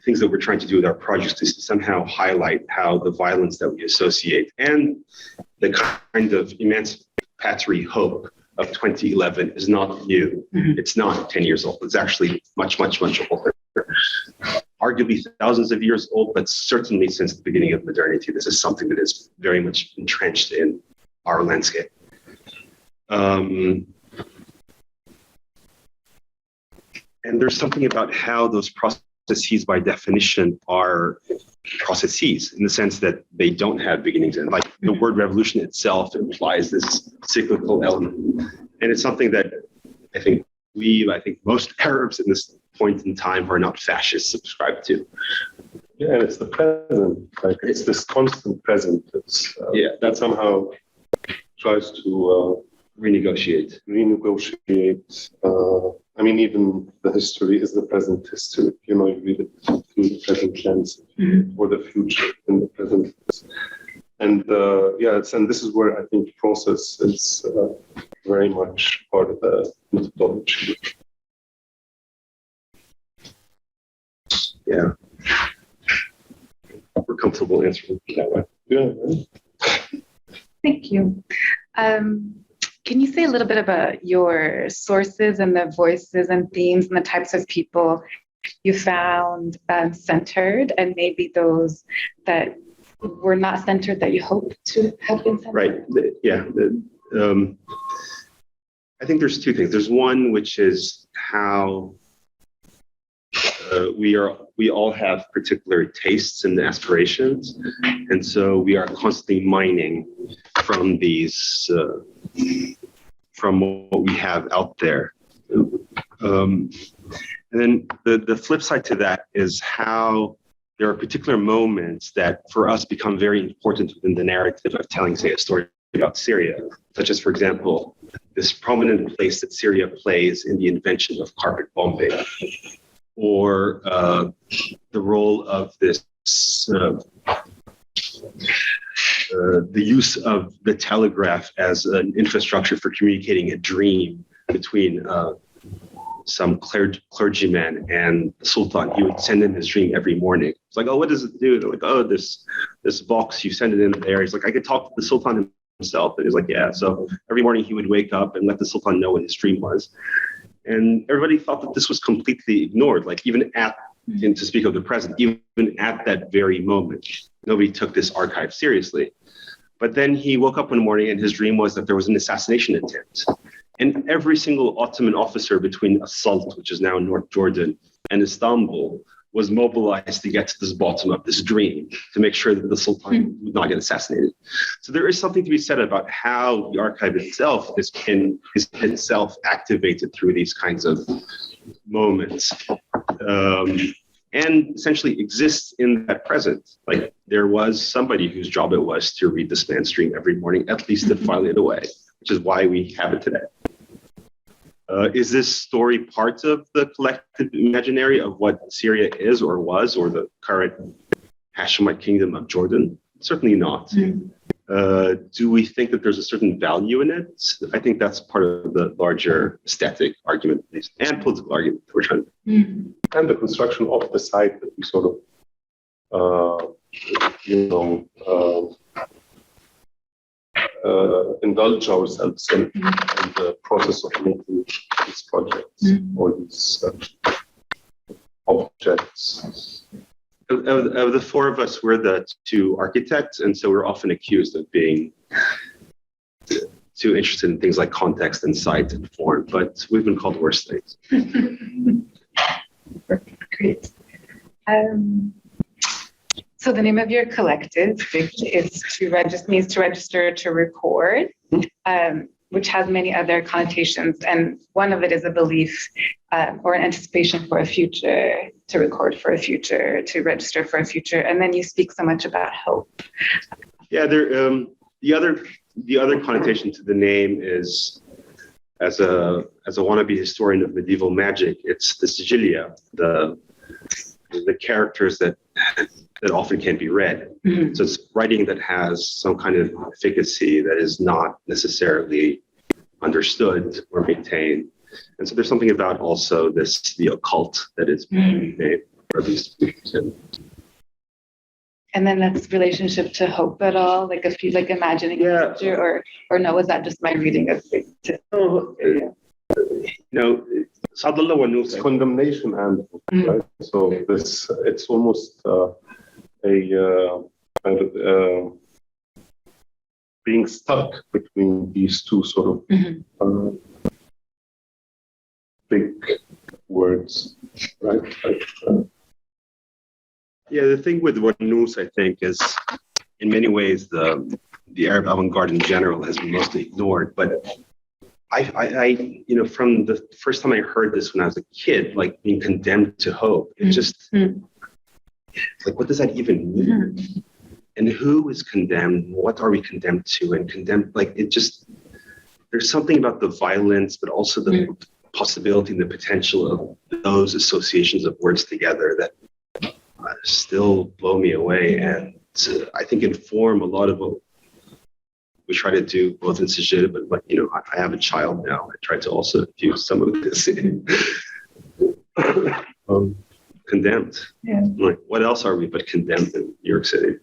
things that we're trying to do with our projects is to somehow highlight how the violence that we associate and the kind of emancipatory hope of 2011 is not new. It's not 10 years old. It's actually much, much, much older. Arguably thousands of years old, but certainly since the beginning of modernity, this is something that is very much entrenched in our landscape. And there's something about how those processes by definition are processes in the sense that they don't have beginnings. And like the word revolution itself implies this cyclical element. And it's something that I think most Arabs in this point in time are not fascists subscribe to. Yeah, and it's the present, like it's this constant present that somehow tries to renegotiate. I mean, even the history is the present history. You know, you read it through the present lens or the future in the present. And and this is where I think process is very much part of the methodology. Yeah. We're comfortable answering it that way. Yeah. Thank you. Can you say a little bit about your sources and the voices and themes and the types of people you found centered, and maybe those that were not centered that you hope to have been centered? Right. I think there's two things. There's one, which is how we all have particular tastes and aspirations, and so we are constantly mining from these, from what we have out there. And then the flip side to that is how there are particular moments that for us become very important within the narrative of telling, say, a story about Syria, such as, for example, this prominent place that Syria plays in the invention of carpet bombing, or the role of this, the use of the telegraph as an infrastructure for communicating a dream between some clergyman and the Sultan. He would send in his dream every morning. It's like, oh, what does it do? They're like, oh, this box, you send it in there. He's like, I could talk to the Sultan himself. And he's like, yeah. So every morning he would wake up and let the Sultan know what his dream was. And everybody thought that this was completely ignored. Like even and to speak of the present, even at that very moment, nobody took this archive seriously. But then he woke up one morning and his dream was that there was an assassination attempt. And every single Ottoman officer between Asalt, which is now North Jordan, and Istanbul was mobilized to get to this bottom of this dream, to make sure that the Sultan would not get assassinated. So there is something to be said about how the archive itself is itself activated through these kinds of moments, and essentially exists in that present. Like there was somebody whose job it was to read this man's dream every morning, at least to file it away, which is why we have it today. Is this story part of the collective imaginary of what Syria is or was, or the current Hashemite kingdom of Jordan? Certainly not. Do we think that there's a certain value in it? I think that's part of the larger aesthetic argument and political argument that we're trying to do. And the construction of the site that we sort of, indulge ourselves in the process of making these projects or these objects. Of the four of us, we're the two architects, and so we're often accused of being too interested in things like context and site and form, but we've been called worse things. Great. So the name of your collective is means to register, to record, which has many other connotations. And one of it is a belief or an anticipation for a future, to record for a future, to register for a future. And then you speak so much about hope. Yeah, the other connotation to the name is, as a wannabe historian of medieval magic, it's the sigilia, the characters that often can't be read. So it's writing that has some kind of efficacy that is not necessarily understood or maintained. And so there's something about also the occult that is being made, or at least. And then that's relationship to hope at all, like if you like imagining a future, or no, was that just my reading of it? Sadallah wa Nus. It's condemnation and right? So it's almost being stuck between these two sort of big words, right? The thing with Wanus, I think, is in many ways the Arab avant-garde in general has been mostly ignored. But I from the first time I heard this when I was a kid, like being condemned to hope, it just like, what does that even mean? And who is condemned? What are we condemned to? And condemned, like it just, there's something about the violence, but also the possibility and the potential of those associations of words together that still blow me away. And I think, inform a lot of what we try to do both in Sijil, but I have a child now. I try to also use some of this in condemned. Yeah. Like, what else are we but condemned in New York City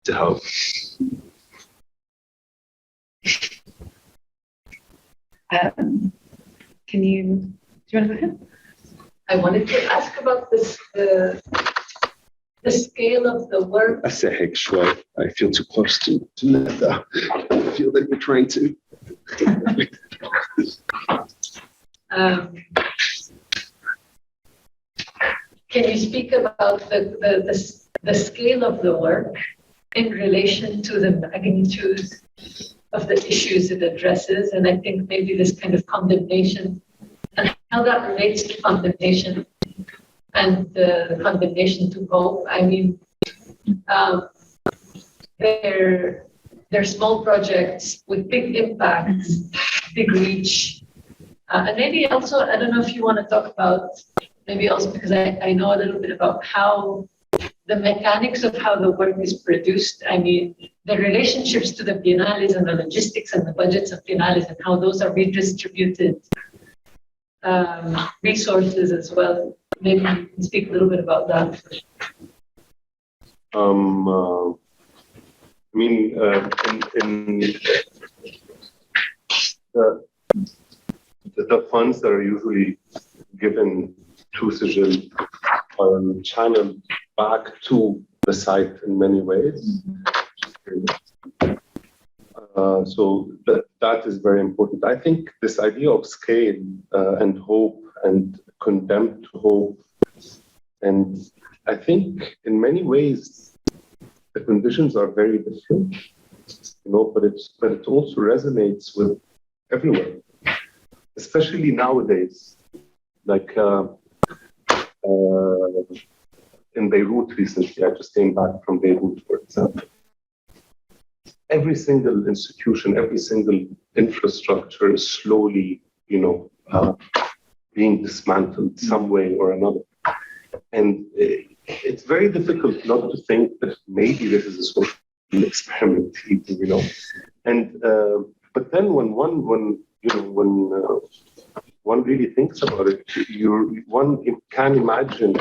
to help? Do you want to go ahead? I wanted to ask about this, the scale of the work. أسهك شوي. I feel too close to Neda. I feel that you're trying to. Can you speak about the scale of the work in relation to the magnitude of the issues it addresses? And I think maybe this kind of condemnation and how that relates to condemnation and the condemnation to hope. I mean, they're small projects with big impacts, big reach. And maybe also, I don't know if you want to talk about, maybe also because I know a little bit about how the mechanics of how the work is produced. I mean, the relationships to the biennales and the logistics and the budgets of biennales and how those are redistributed, resources as well. Maybe you can speak a little bit about that. I mean, in the funds that are usually given to Sijil are channeled back to the site in many ways. So that is very important. I think this idea of scale and hope and condemned to hope, and I think in many ways the conditions are very different, but it also resonates with everyone, especially nowadays. Like in Beirut recently, I just came back from Beirut, for example. Every single institution, every single infrastructure is slowly, being dismantled some way or another. And it's very difficult not to think that maybe this is a social experiment, And but then when one really thinks about it, one can imagine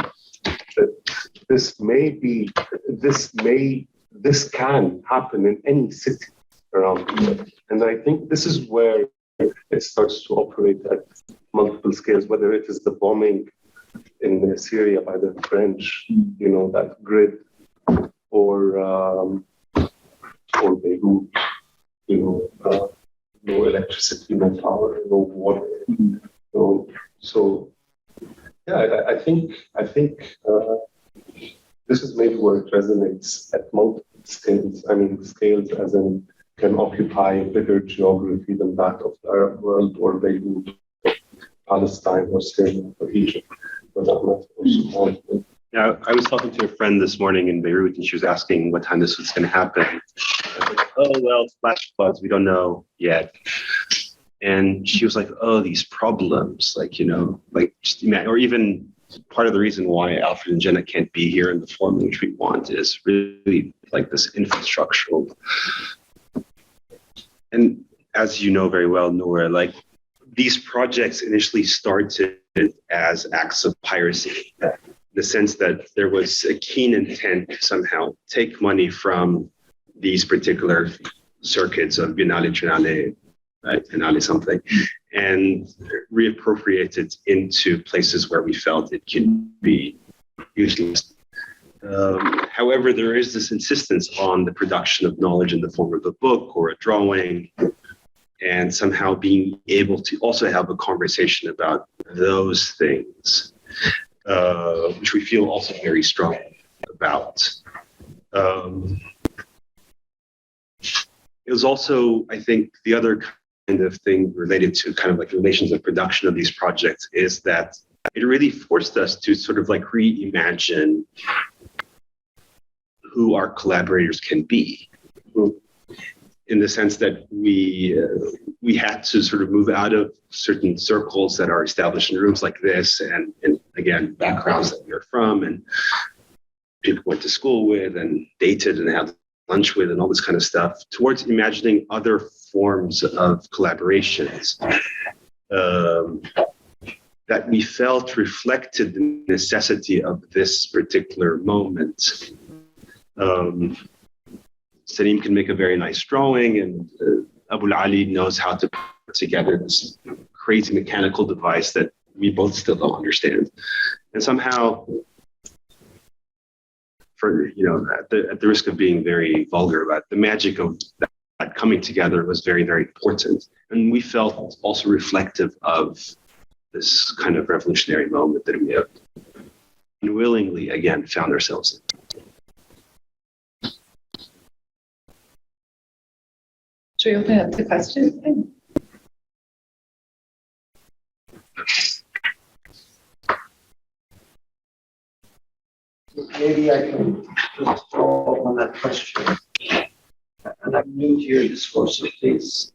that this can happen in any city around the world. And I think this is where it starts to operate at multiple scales, whether it is the bombing in Syria by the French, that grid, or Beirut, no electricity, no power, no water. So yeah, I think this is maybe where it resonates at multiple scales. I mean, scales as in can occupy a bigger geography than that of the Arab world or Beirut, Palestine or Syria or Egypt, for that matter, or Somalia. Yeah, I was talking to a friend this morning in Beirut, and she was asking what time this was going to happen. I was like, oh, well, flash floods, we don't know yet. And she was like, oh, these problems, or even part of the reason why Alfred and Jenna can't be here in the form in which we want is really like this infrastructural. And as you know very well, Noura, these projects initially started as acts of piracy, in the sense that there was a keen intent to somehow take money from these particular circuits of Biennale Triennale, Biennale something, and reappropriate it into places where we felt it can be utilized. However, there is this insistence on the production of knowledge in the form of a book or a drawing, and somehow being able to also have a conversation about those things, which we feel also very strongly about. It was also, I think, the other kind of thing related to kind of like relations of production of these projects is that it really forced us to sort of reimagine who our collaborators can be, in the sense that we had to sort of move out of certain circles that are established in rooms like this, and again, backgrounds that we are from, and people went to school with and dated and had lunch with and all this kind of stuff, towards imagining other forms of collaborations that we felt reflected the necessity of this particular moment. Salim can make a very nice drawing, and Abu Ali knows how to put together this crazy mechanical device that we both still don't understand. And somehow, for at the risk of being very vulgar about it, the magic of that coming together was very, very important. And we felt also reflective of this kind of revolutionary moment that we have unwillingly, again, found ourselves in. Should we open up to questions? Maybe I can just follow up on that question. And I'm new to your discourse, so please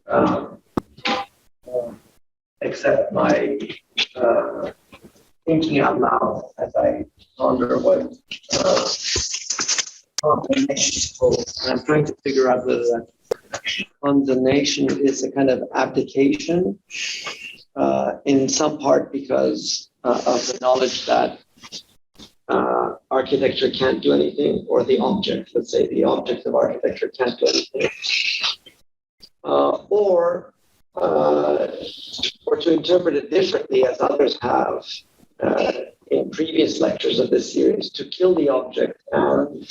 accept my thinking out loud as I ponder what condemnation holds. And I'm trying to figure out whether that condemnation is a kind of abdication in some part because of the knowledge that architecture can't do anything, or the object, let's say the object of architecture can't do anything. Or to interpret it differently, as others have in previous lectures of this series, to kill the object and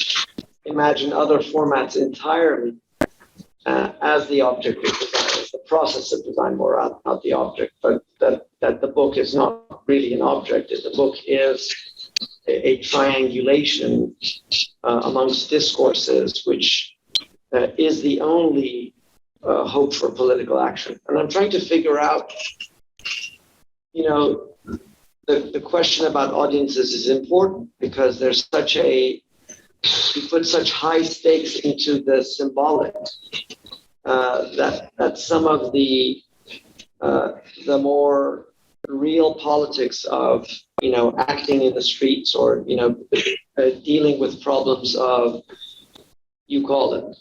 imagine other formats entirely as the object of design, as the process of design, more not the object, but that the book is not really an object. The book is a triangulation amongst discourses, which is the only hope for political action. And I'm trying to figure out, the question about audiences is important because there's you put such high stakes into the symbolic that some of the more real politics of acting in the streets, or dealing with problems of, you call it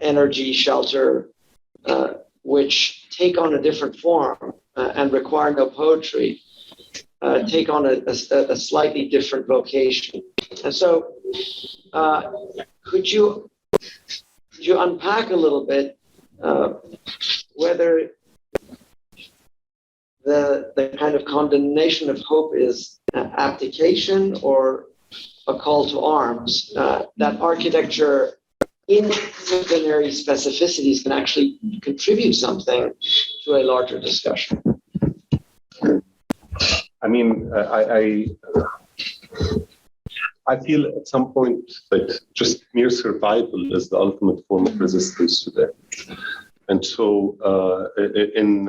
energy, shelter, which take on a different form and require no poetry, take on a slightly different vocation. And so could you unpack a little bit whether the kind of condemnation of hope is abdication or a call to arms, that architecture in disciplinary specificities can actually contribute something to a larger discussion? I mean, I feel at some point that just mere survival is the ultimate form of resistance today. And so in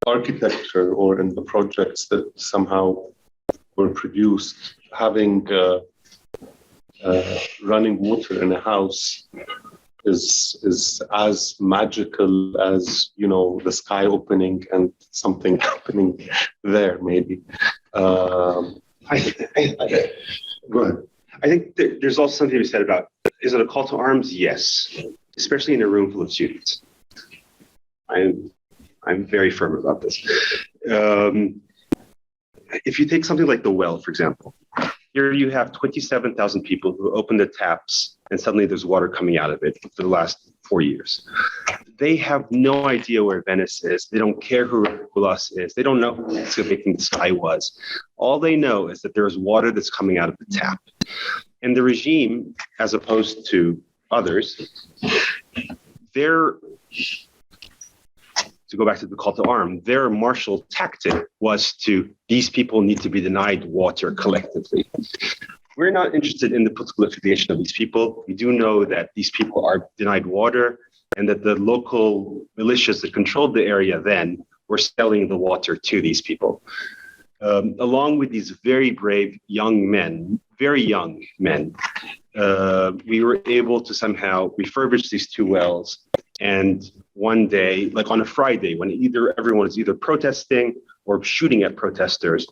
architecture, or in the projects that somehow were produced, having running water in a house is as magical as the sky opening and something happening there. Maybe. Go ahead. I think there's also something to be said about, is it a call to arms? Yes, especially in a room full of students. I'm very firm about this. If you take something like the well, for example, here you have 27,000 people who open the taps and suddenly there's water coming out of it for the last 4 years. They have no idea where Venice is. They don't care who Regulus is. They don't know who the excavating the sky was. All they know is that there is water that's coming out of the tap. And the regime, as opposed to others, to go back to the call to arm, their martial tactic was these people need to be denied water collectively. We're not interested in the political affiliation of these people. We do know that these people are denied water, and that the local militias that controlled the area then were selling the water to these people. Along with these very brave young men, we were able to somehow refurbish these two wells. And one day, like on a Friday, when everyone is either protesting or shooting at protesters,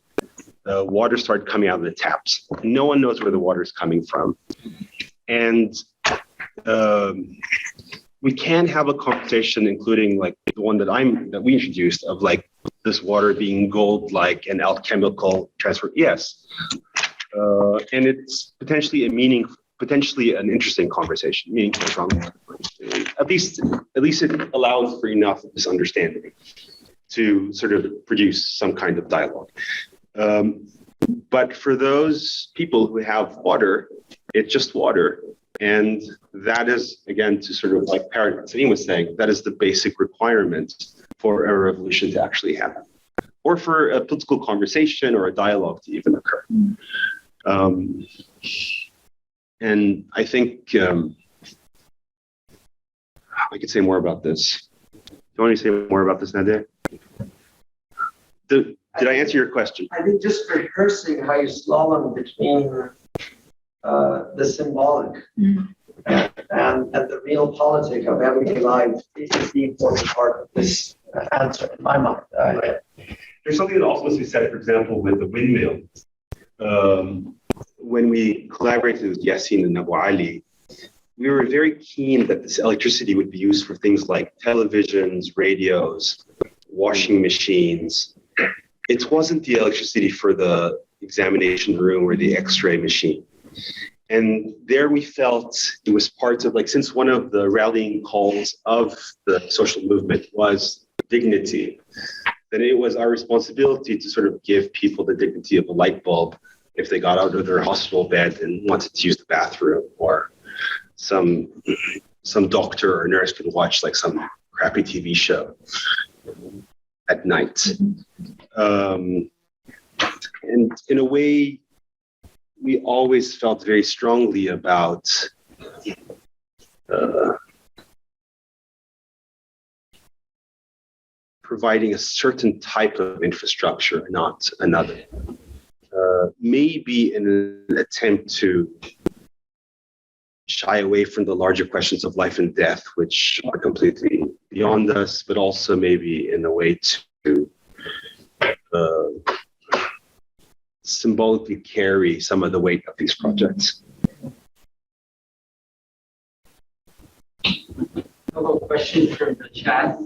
water started coming out of the taps. No one knows where the water is coming from. And we can have a conversation, including like the one that we introduced, of like this water being gold-like and alchemical transfer. Yes. And it's potentially an interesting conversation, meaningful, strong. At least it allows for enough misunderstanding to sort of produce some kind of dialogue. But for those people who have water, it's just water. And that is, again, to sort of like parrot what Salim was saying, that is the basic requirement for a revolution to actually happen, or for a political conversation or a dialogue to even occur. And I think I could say more about this. Do you want me to say more about this, Nadia? Did I answer your question? I think just rehearsing how you slalom between the symbolic and the real politic of everyday life is the important part of this answer in my mind. There's something that also must be said, for example, with the windmill. When we collaborated with Yassin and Abu Ali, we were very keen that this electricity would be used for things like televisions, radios, washing machines. It wasn't the electricity for the examination room or the X-ray machine. And there we felt it was part of, like, since one of the rallying calls of the social movement was dignity, then it was our responsibility to sort of give people the dignity of a light bulb if they got out of their hospital bed and wanted to use the bathroom, or some doctor or nurse could watch like some crappy TV show at night. And in a way, we always felt very strongly about providing a certain type of infrastructure, not another. Maybe in an attempt to shy away from the larger questions of life and death, which are completely beyond us, but also maybe in a way to symbolically carry some of the weight of these projects. A question from the chat.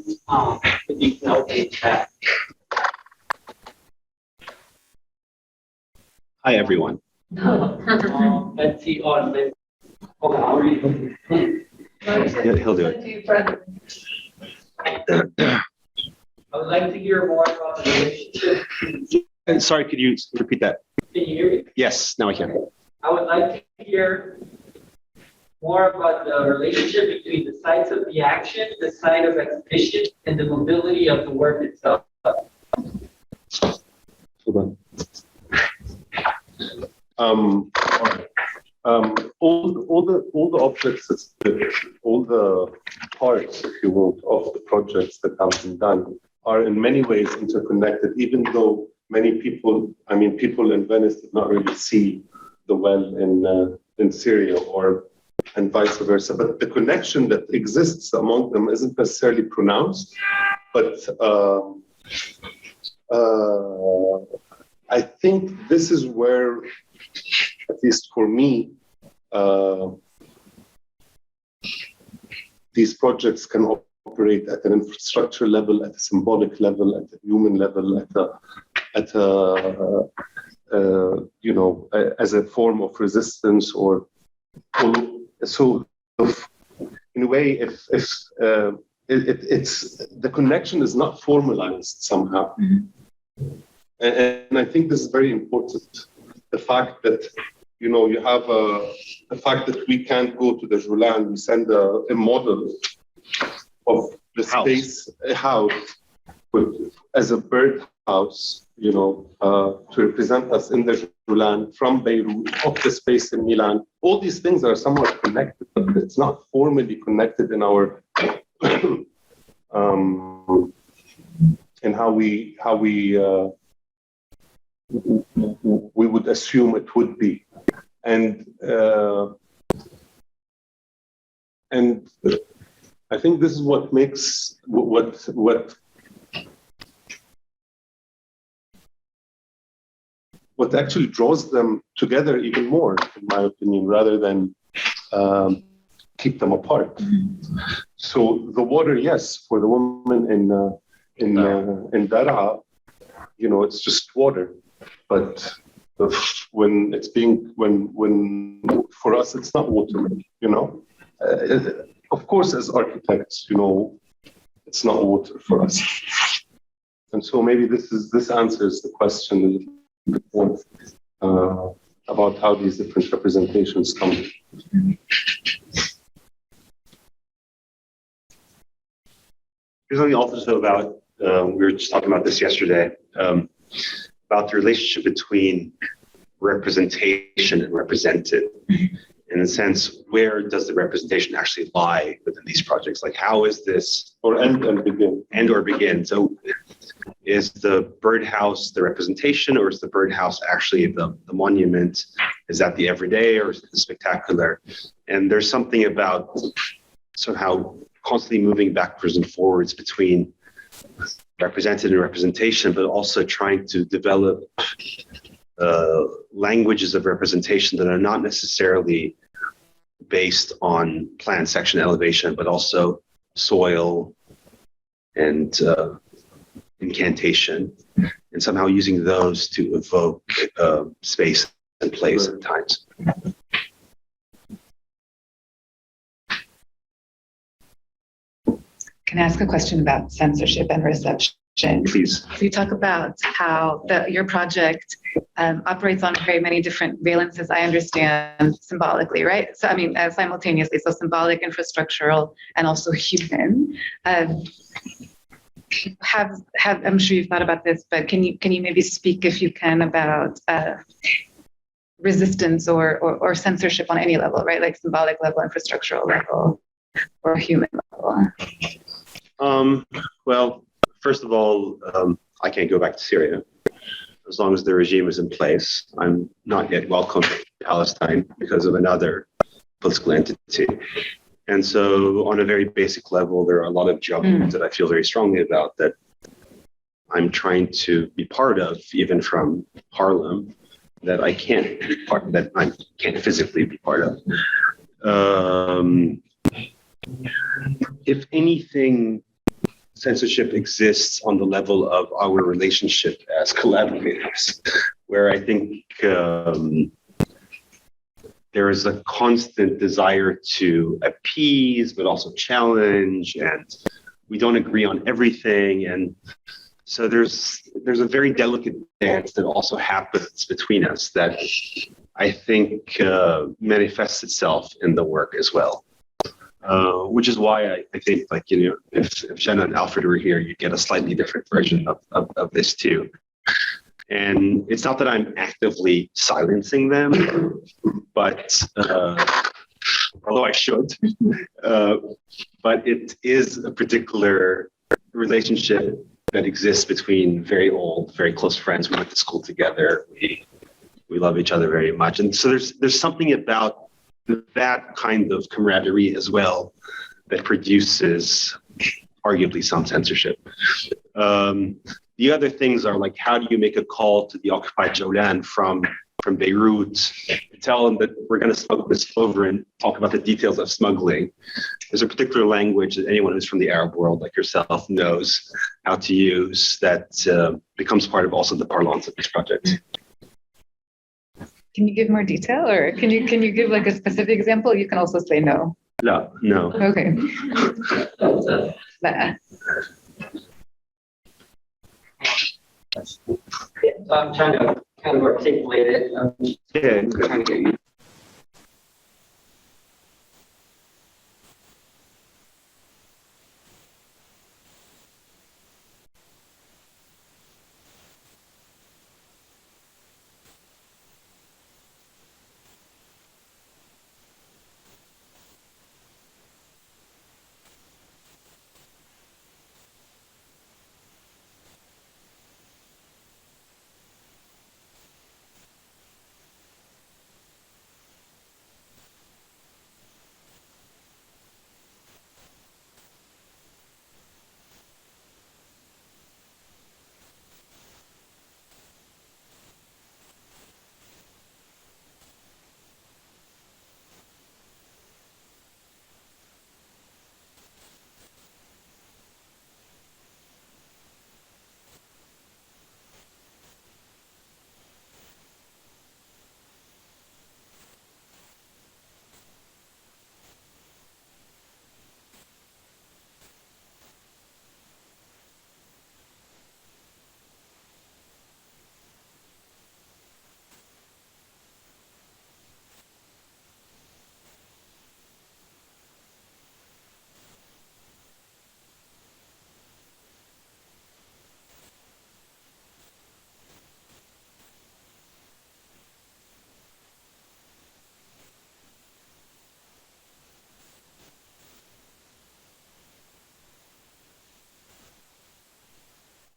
Could you note the chat? Hi, everyone. Let's see on the. Oh, how are you? Yeah, he'll do it. I would like to hear more about the relationship. Sorry, could you repeat that? Can you hear me? Yes, now I can. I would like to hear more about the relationship between the sites of the action, the site of exhibition, and the mobility of the work itself. Hold on. All the objects, all the parts, if you will, of the projects that have been done are in many ways interconnected, even though many people, people in Venice did not really see the well in Syria and vice versa. But the connection that exists among them isn't necessarily pronounced, but I think this is where, at least for me, these projects can operate at an infrastructure level, at a symbolic level, at a human level, as a form of resistance, or so. In a way, if it's the connection is not formalized somehow. Mm-hmm. And I think this is very important. The fact that, you have the fact that we can't go to the Julan, we send a model of the space, a house, as a bird house, to represent us in the Julan from Beirut, of the space in Milan. All these things are somewhat connected, but it's not formally connected in our, in how we would assume it would be, and I think this is what makes what what actually draws them together even more, in my opinion, rather than keep them apart. So the water, yes, for the woman in Daraa, you know, it's just water. But when for us, it's not water, you know. Of course, as architects, you know, it's not water for us. And so maybe this answers the question about how these different representations come. There's something also about, we were just talking about this yesterday, about the relationship between representation and represented. In a sense, where does the representation actually lie within these projects? Like, how is this, Or end and begin. end or begin? So is the birdhouse the representation, or is the birdhouse actually the monument? Is that the everyday, or is it the spectacular? And there's something about somehow constantly moving backwards and forwards between represented and representation, but also trying to develop languages of representation that are not necessarily based on plan, section, elevation, but also soil and incantation, and somehow using those to evoke space and place at times. Can I ask a question about censorship and reception? Please. So you talk about how your project operates on very many different valences, I understand, symbolically, right? So, I mean, simultaneously, so symbolic, infrastructural, and also human. I'm sure you've thought about this, but can you maybe speak, if you can, about resistance or censorship on any level, right? Like symbolic level, infrastructural level, or human level? Well, first of all, I can't go back to Syria as long as the regime is in place. I'm not yet welcome to Palestine because of another political entity. And so on a very basic level, there are a lot of jobs that I feel very strongly about that I'm trying to be part of, even from Harlem, that I can't be part, that I can't physically be part of. If anything, censorship exists on the level of our relationship as collaborators, where I think there is a constant desire to appease, but also challenge, and we don't agree on everything. And so there's a very delicate dance that also happens between us that I think manifests itself in the work as well. Which is why I think, like, you know, if Jenna and Alfred were here, you'd get a slightly different version of this too. And it's not that I'm actively silencing them, but although I should, but it is a particular relationship that exists between very old, very close friends. We went to school together. We love each other very much. And so there's something about that kind of camaraderie as well that produces arguably some censorship. The other things are like, how do you make a call to the occupied Jolan from Beirut, tell them that we're going to smuggle this over and talk about the details of smuggling? There's a particular language that anyone who's from the Arab world, like yourself, knows how to use that becomes part of also the parlance of this project. Can you give more detail, or can you give like a specific example? You can also say no. No. Okay. So I'm trying to kind of articulate it. Yeah. Trying to get you.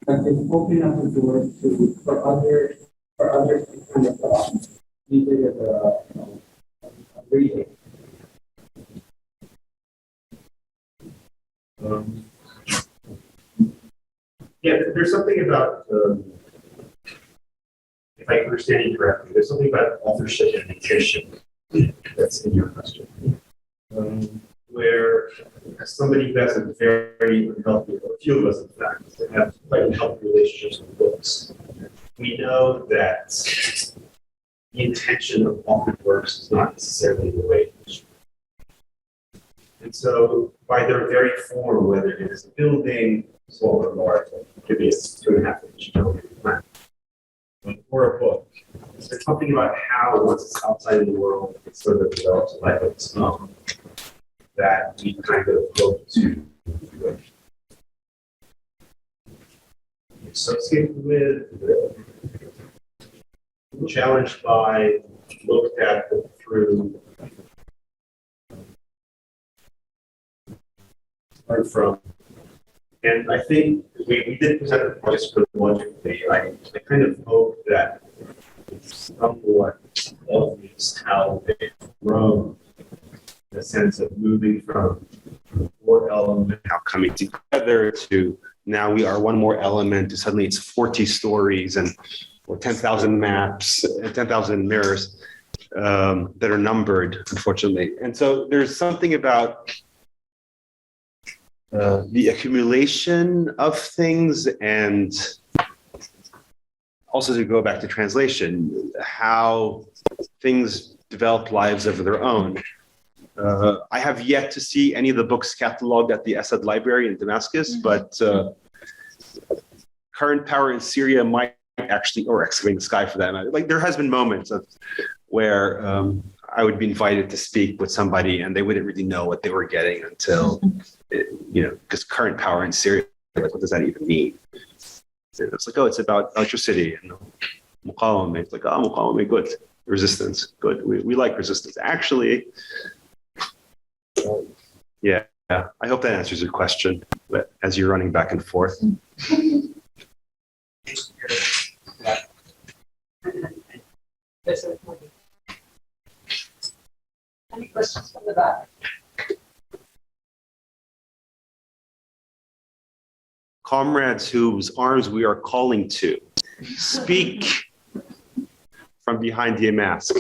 have been opening up the door to for others to kind of use it as a reading. Yeah, there's something about, if I understand you correctly, there's something about authorship and intention that's in your question. Where as somebody who has a very unhealthy, or a few of us in fact, that have quite unhealthy relationships with books, we know that the intention of often works is not necessarily the way it should. And so by their very form, whether it is a building, small or large, it could be a 2.5 inch building plan, or a book. There's something about how once it's outside in the world, it sort of develops a life of its own that we kind of hope to associate with, challenged by, looked at through, learn from. And I think we did present the projects chronologically. I kind of hope that it's somewhat obvious how they've grown, in the sense of moving from four elements, Now coming together to now we are one more element to suddenly it's 40 stories and or 10,000 maps and 10,000 mirrors that are numbered, unfortunately. And so there's something about the accumulation of things, and also to go back to translation, how things develop lives of their own. I have yet to see any of the books cataloged at the Assad Library in Damascus, but Current Power in Syria might actually, or Excavating the Sky for that matter. Like there has been moments where I would be invited to speak with somebody and they wouldn't really know what they were getting until, because Current Power in Syria, like what does that even mean? It's like, oh, it's about electricity and muqawama. It's like, oh, muqawama, good. Resistance, good. We like resistance. Actually, yeah, I hope that answers your question, but as you're running back and forth. Any questions from the back? Comrades whose arms we are calling to, speak from behind the mask.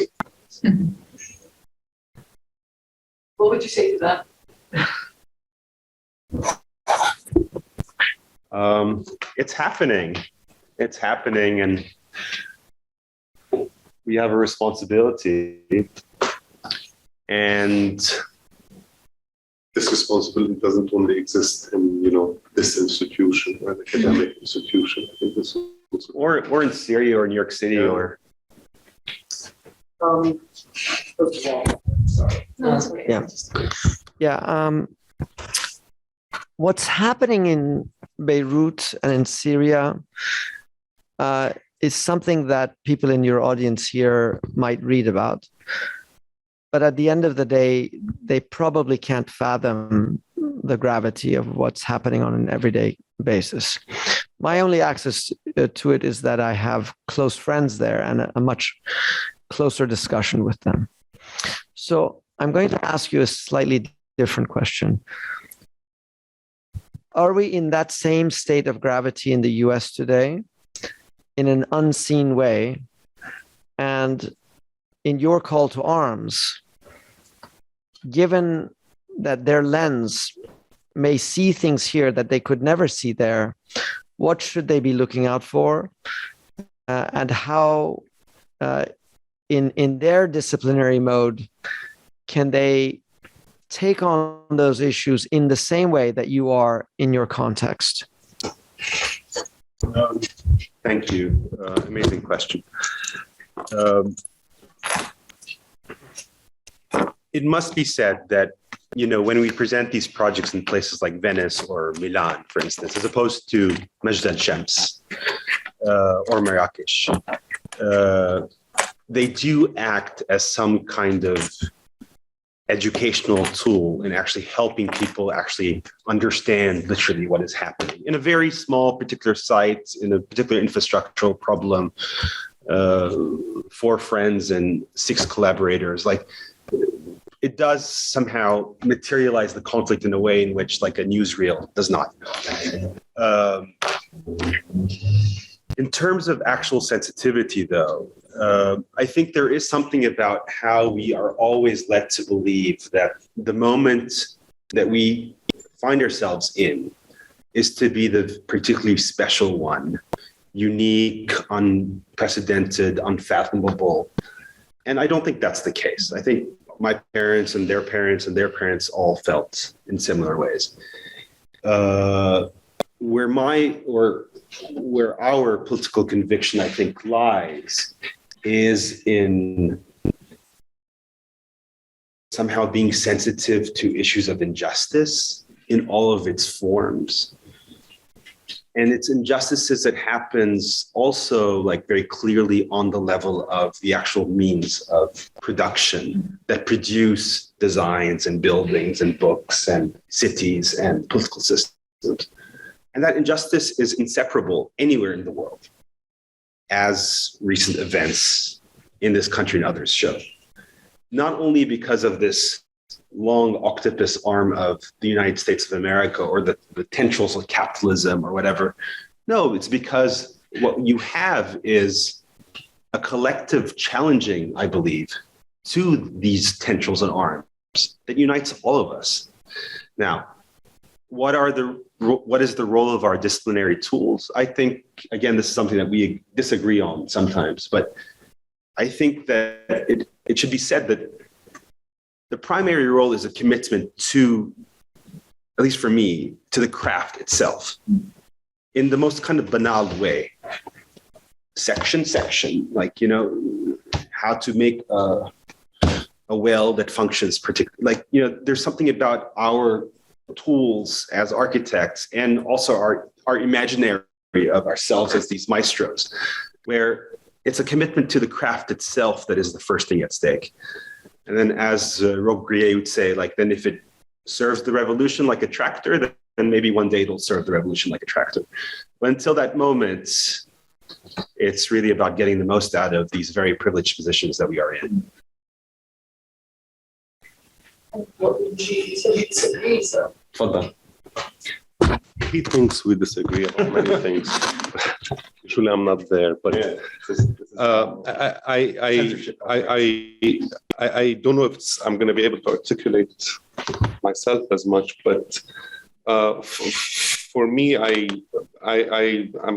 What would you say to that? It's happening. It's happening, and we have a responsibility. And This responsibility doesn't only exist in, this institution or an academic institution. I think this is or in Syria or New York City or. First of all, sorry. No, it's okay. Yeah. What's happening in Beirut and in Syria is something that people in your audience here might read about. But at the end of the day, they probably can't fathom the gravity of what's happening on an everyday basis. My only access to it is that I have close friends there and a much closer discussion with them. So I'm going to ask you a slightly different question. Are we in that same state of gravity in the US today, in an unseen way? And in your call to arms, given that their lens may see things here that they could never see there, what should they be looking out for? And how, in their disciplinary mode, can they take on those issues in the same way that you are in your context? Thank you. Amazing question. It must be said that, when we present these projects in places like Venice or Milan, for instance, as opposed to Majd al-Shams or Marrakesh, they do act as some kind of educational tool in actually helping people actually understand literally what is happening in a very small particular site, in a particular infrastructural problem, 4 friends and 6 collaborators. Like, it does somehow materialize the conflict in a way in which like a newsreel does not. In terms of actual sensitivity, though, I think there is something about how we are always led to believe that the moment that we find ourselves in is to be the particularly special one, unique, unprecedented, unfathomable. And I don't think that's the case. I think my parents and their parents and their parents all felt in similar ways. Where our political conviction, I think, lies is in somehow being sensitive to issues of injustice in all of its forms. And it's injustices that happens also like very clearly on the level of the actual means of production that produce designs and buildings and books and cities and political systems. And that injustice is inseparable anywhere in the world, as recent events in this country and others show. Not only because of this long octopus arm of the United States of America or the tendrils of capitalism or whatever. No, it's because what you have is a collective challenging, I believe, to these tendrils and arms that unites all of us. Now, what is the role of our disciplinary tools? I think, again, this is something that we disagree on sometimes, but I think that it should be said that the primary role is a commitment to, at least for me, to the craft itself in the most kind of banal way. Section, like, how to make a well that functions particularly. Like, there's something about our tools as architects and also our imaginary of ourselves as these maestros, where it's a commitment to the craft itself that is the first thing at stake. And then, as Robert Grillet would say, like, then if it serves the revolution like a tractor, then maybe one day it'll serve the revolution like a tractor. But until that moment, it's really about getting the most out of these very privileged positions that we are in. What would you disagree, so? Tfadal. He thinks we disagree about many things. Usually I'm not there, but I don't know if I'm going to be able to articulate myself as much, but for me, I'm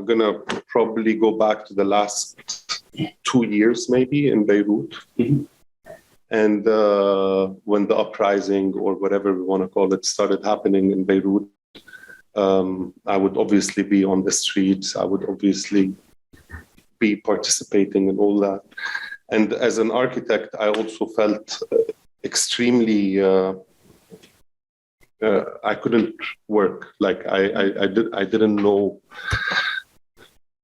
going to probably go back to the last 2 years, maybe, in Beirut. Mm-hmm. And when the uprising, or whatever we want to call it, started happening in Beirut, I would obviously be on the streets. I would obviously be participating in all that. And as an architect, I also felt extremely, I couldn't work. Like I didn't know.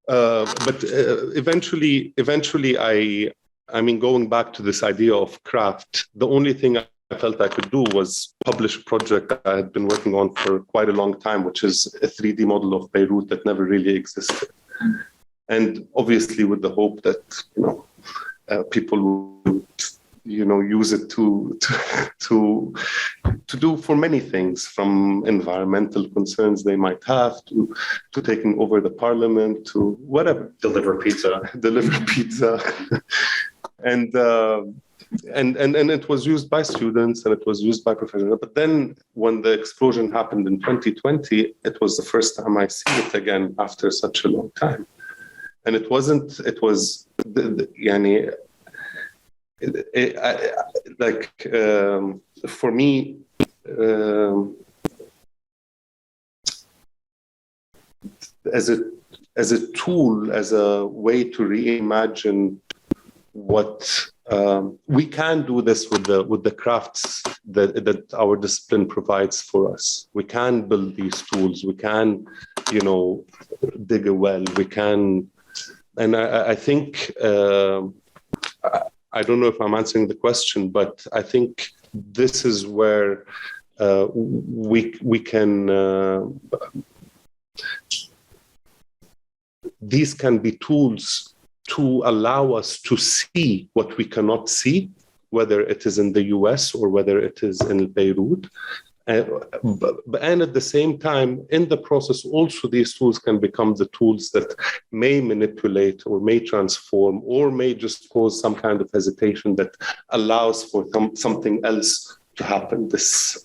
But eventually, I mean, going back to this idea of craft, the only thing I felt I could do was publish a project that I had been working on for quite a long time, which is a 3D model of Beirut that never really existed. And obviously with the hope that, people would, use it to do for many things, from environmental concerns they might have to taking over the parliament to whatever. Deliver pizza. And it was used by students and it was used by professionals. But then when the explosion happened in 2020, it was the first time I see it again after such a long time. And it was for me, as a tool, as a way to reimagine what we can do this with the crafts that our discipline provides for us. We can build these tools. We can, dig a well. We can, and I think I don't know if I'm answering the question, but I think this is where we can. These can be tools to allow us to see what we cannot see, whether it is in the US or whether it is in Beirut. And at the same time, in the process, also these tools can become the tools that may manipulate or may transform or may just cause some kind of hesitation that allows for something else to happen. This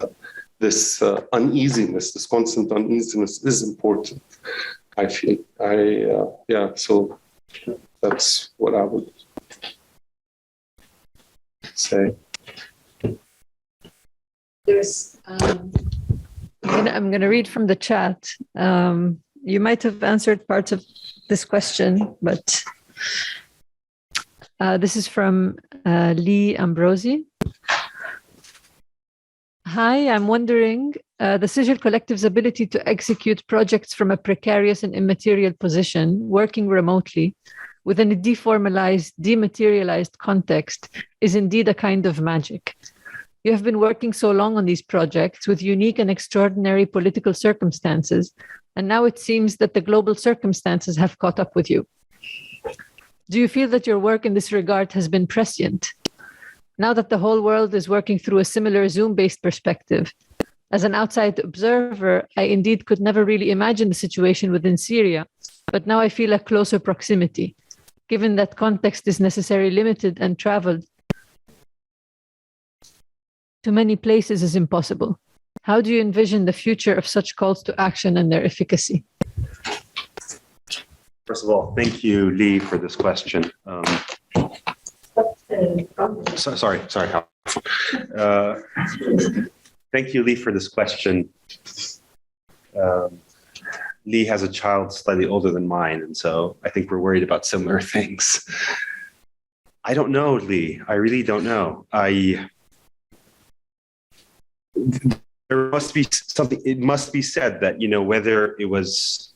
uneasiness, this constant uneasiness is important, I feel. So that's what I would say. I'm going to read from the chat. You might have answered parts of this question, but this is from Lee Ambrosi. Hi, I'm wondering the Sigil Collective's ability to execute projects from a precarious and immaterial position, working remotely, within a deformalized, dematerialized context, is indeed a kind of magic. You have been working so long on these projects with unique and extraordinary political circumstances, and now it seems that the global circumstances have caught up with you. Do you feel that your work in this regard has been prescient? Now that the whole world is working through a similar Zoom-based perspective, as an outside observer, I indeed could never really imagine the situation within Syria, but now I feel a closer proximity, given that context is necessarily limited and travel to many places is impossible. How do you envision the future of such calls to action and their efficacy? First of all, thank you, Lee, for this question. Sorry. Thank you, Lee, for this question. Lee has a child slightly older than mine, and so I think we're worried about similar things. I don't know, Lee. I really don't know. There must be something, it must be said that, whether it was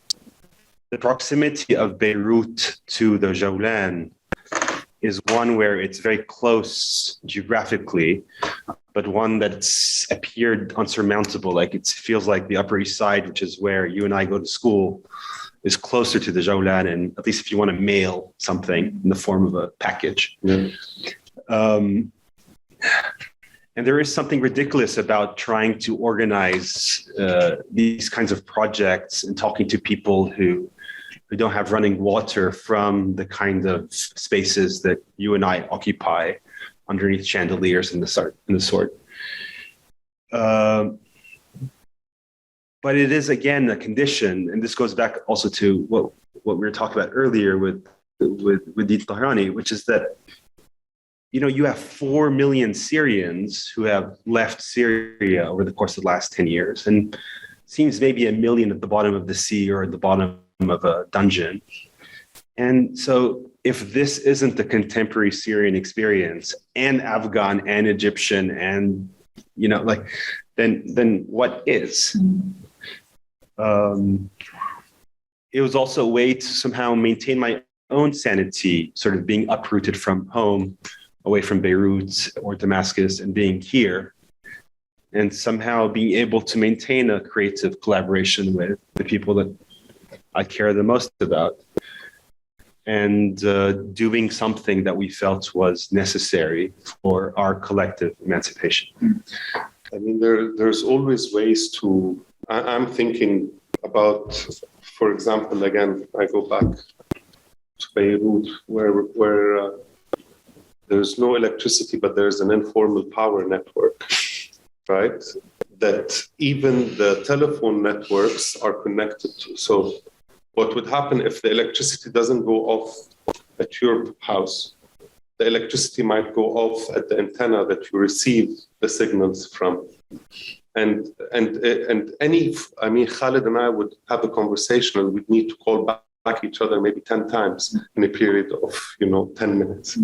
the proximity of Beirut to the Jawlan is one where it's very close geographically, but one that's appeared unsurmountable. Like it feels like the Upper East Side, which is where you and I go to school, is closer to the Jawlan, and at least if you want to mail something in the form of a package. Yeah. And there is something ridiculous about trying to organize these kinds of projects and talking to people who don't have running water from the kind of spaces that you and I occupy underneath chandeliers and the sort. But it is, again, a condition, and this goes back also to what we were talking about earlier with Dean Tahrani, which is that you have 4 million Syrians who have left Syria over the course of the last 10 years, and seems maybe 1 million at the bottom of the sea or at the bottom of a dungeon. And so if this isn't the contemporary Syrian experience, and Afghan and Egyptian and, then what is? It was also a way to somehow maintain my own sanity, sort of being uprooted from home, away from Beirut or Damascus, and being here, and somehow being able to maintain a creative collaboration with the people that I care the most about, and doing something that we felt was necessary for our collective emancipation. I mean, there's always ways to, I'm thinking about, for example, again, I go back to Beirut, where there's no electricity, but there's an informal power network, right? That even the telephone networks are connected to. So what would happen if the electricity doesn't go off at your house? The electricity might go off at the antenna that you receive the signals from. And Khalid and I would have a conversation, and we'd need to call back each other maybe 10 times in a period of, 10 minutes.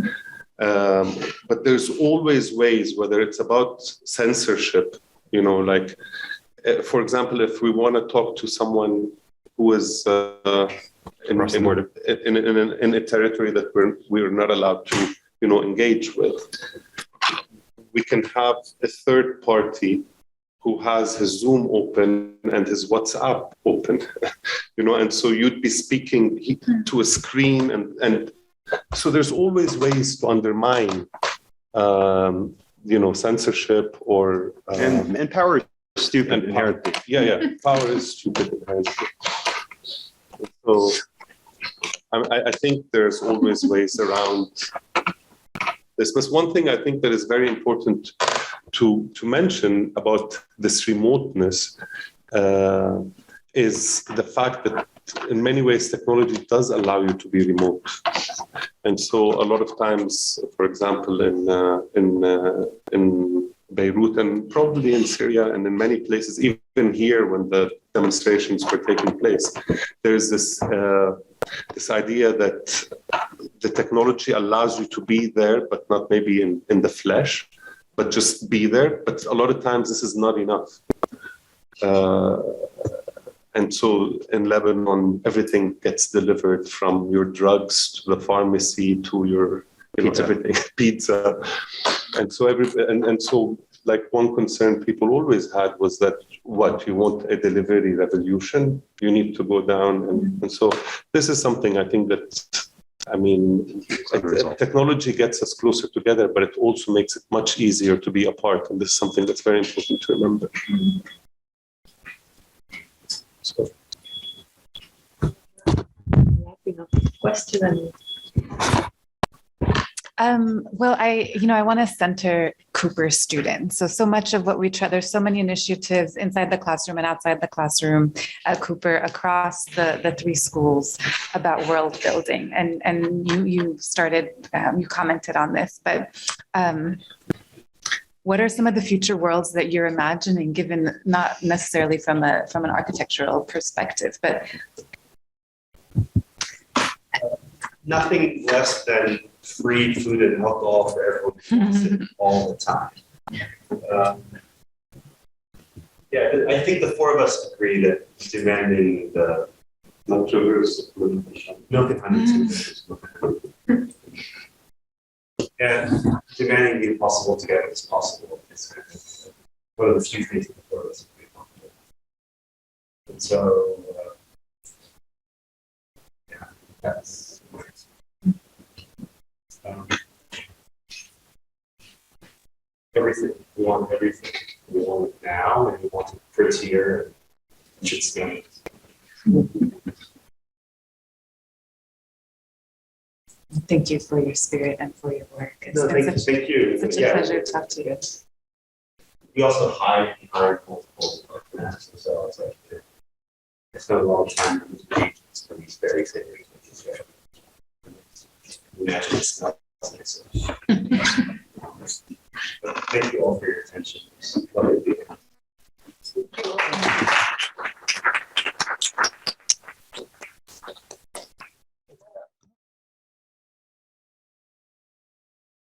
But there's always ways, whether it's about censorship, for example, if we want to talk to someone who is in a territory that we're not allowed to, engage with, we can have a third party who has his Zoom open and his WhatsApp open, and so you'd be speaking to a screen, and so there's always ways to undermine, censorship or and power is stupid inherently. Yeah, power is stupid inherently. So I think there's always ways around this. But one thing I think that is very important to mention about this remoteness is the fact that in many ways technology does allow you to be remote. And so a lot of times, for example, in Beirut and probably in Syria and in many places, even here when the demonstrations were taking place, there's this idea that the technology allows you to be there, but not maybe in the flesh, but just be there. But a lot of times this is not enough. And so in Lebanon, everything gets delivered from your drugs to the pharmacy to your everything, pizza. And so like one concern people always had was that you want a delivery revolution, you need to go down. And so this is something I think that, technology gets us closer together, but it also makes it much easier to be apart. And this is something that's very important to remember. So. Question. Well, I want to center Cooper students. So much of what we try, there's so many initiatives inside the classroom and outside the classroom at Cooper across the three schools about world building. And you started, you commented on this, but what are some of the future worlds that you're imagining, given not necessarily from an architectural perspective, but nothing less than free food and alcohol for everyone all the time. I think the four of us agree that demanding the milk and honey and demanding the impossible together is possible. It's kind of one of the few things that the four of us agree on. And so, that's everything. We want everything. We want it now, and we want it prettier. It should stand. thank you for your spirit and for your work. Thank you. Such a pleasure to talk to you. We also hide behind multiple arguments, so it's like I spent a lot of time on these pages for these very things. Imagine it's not.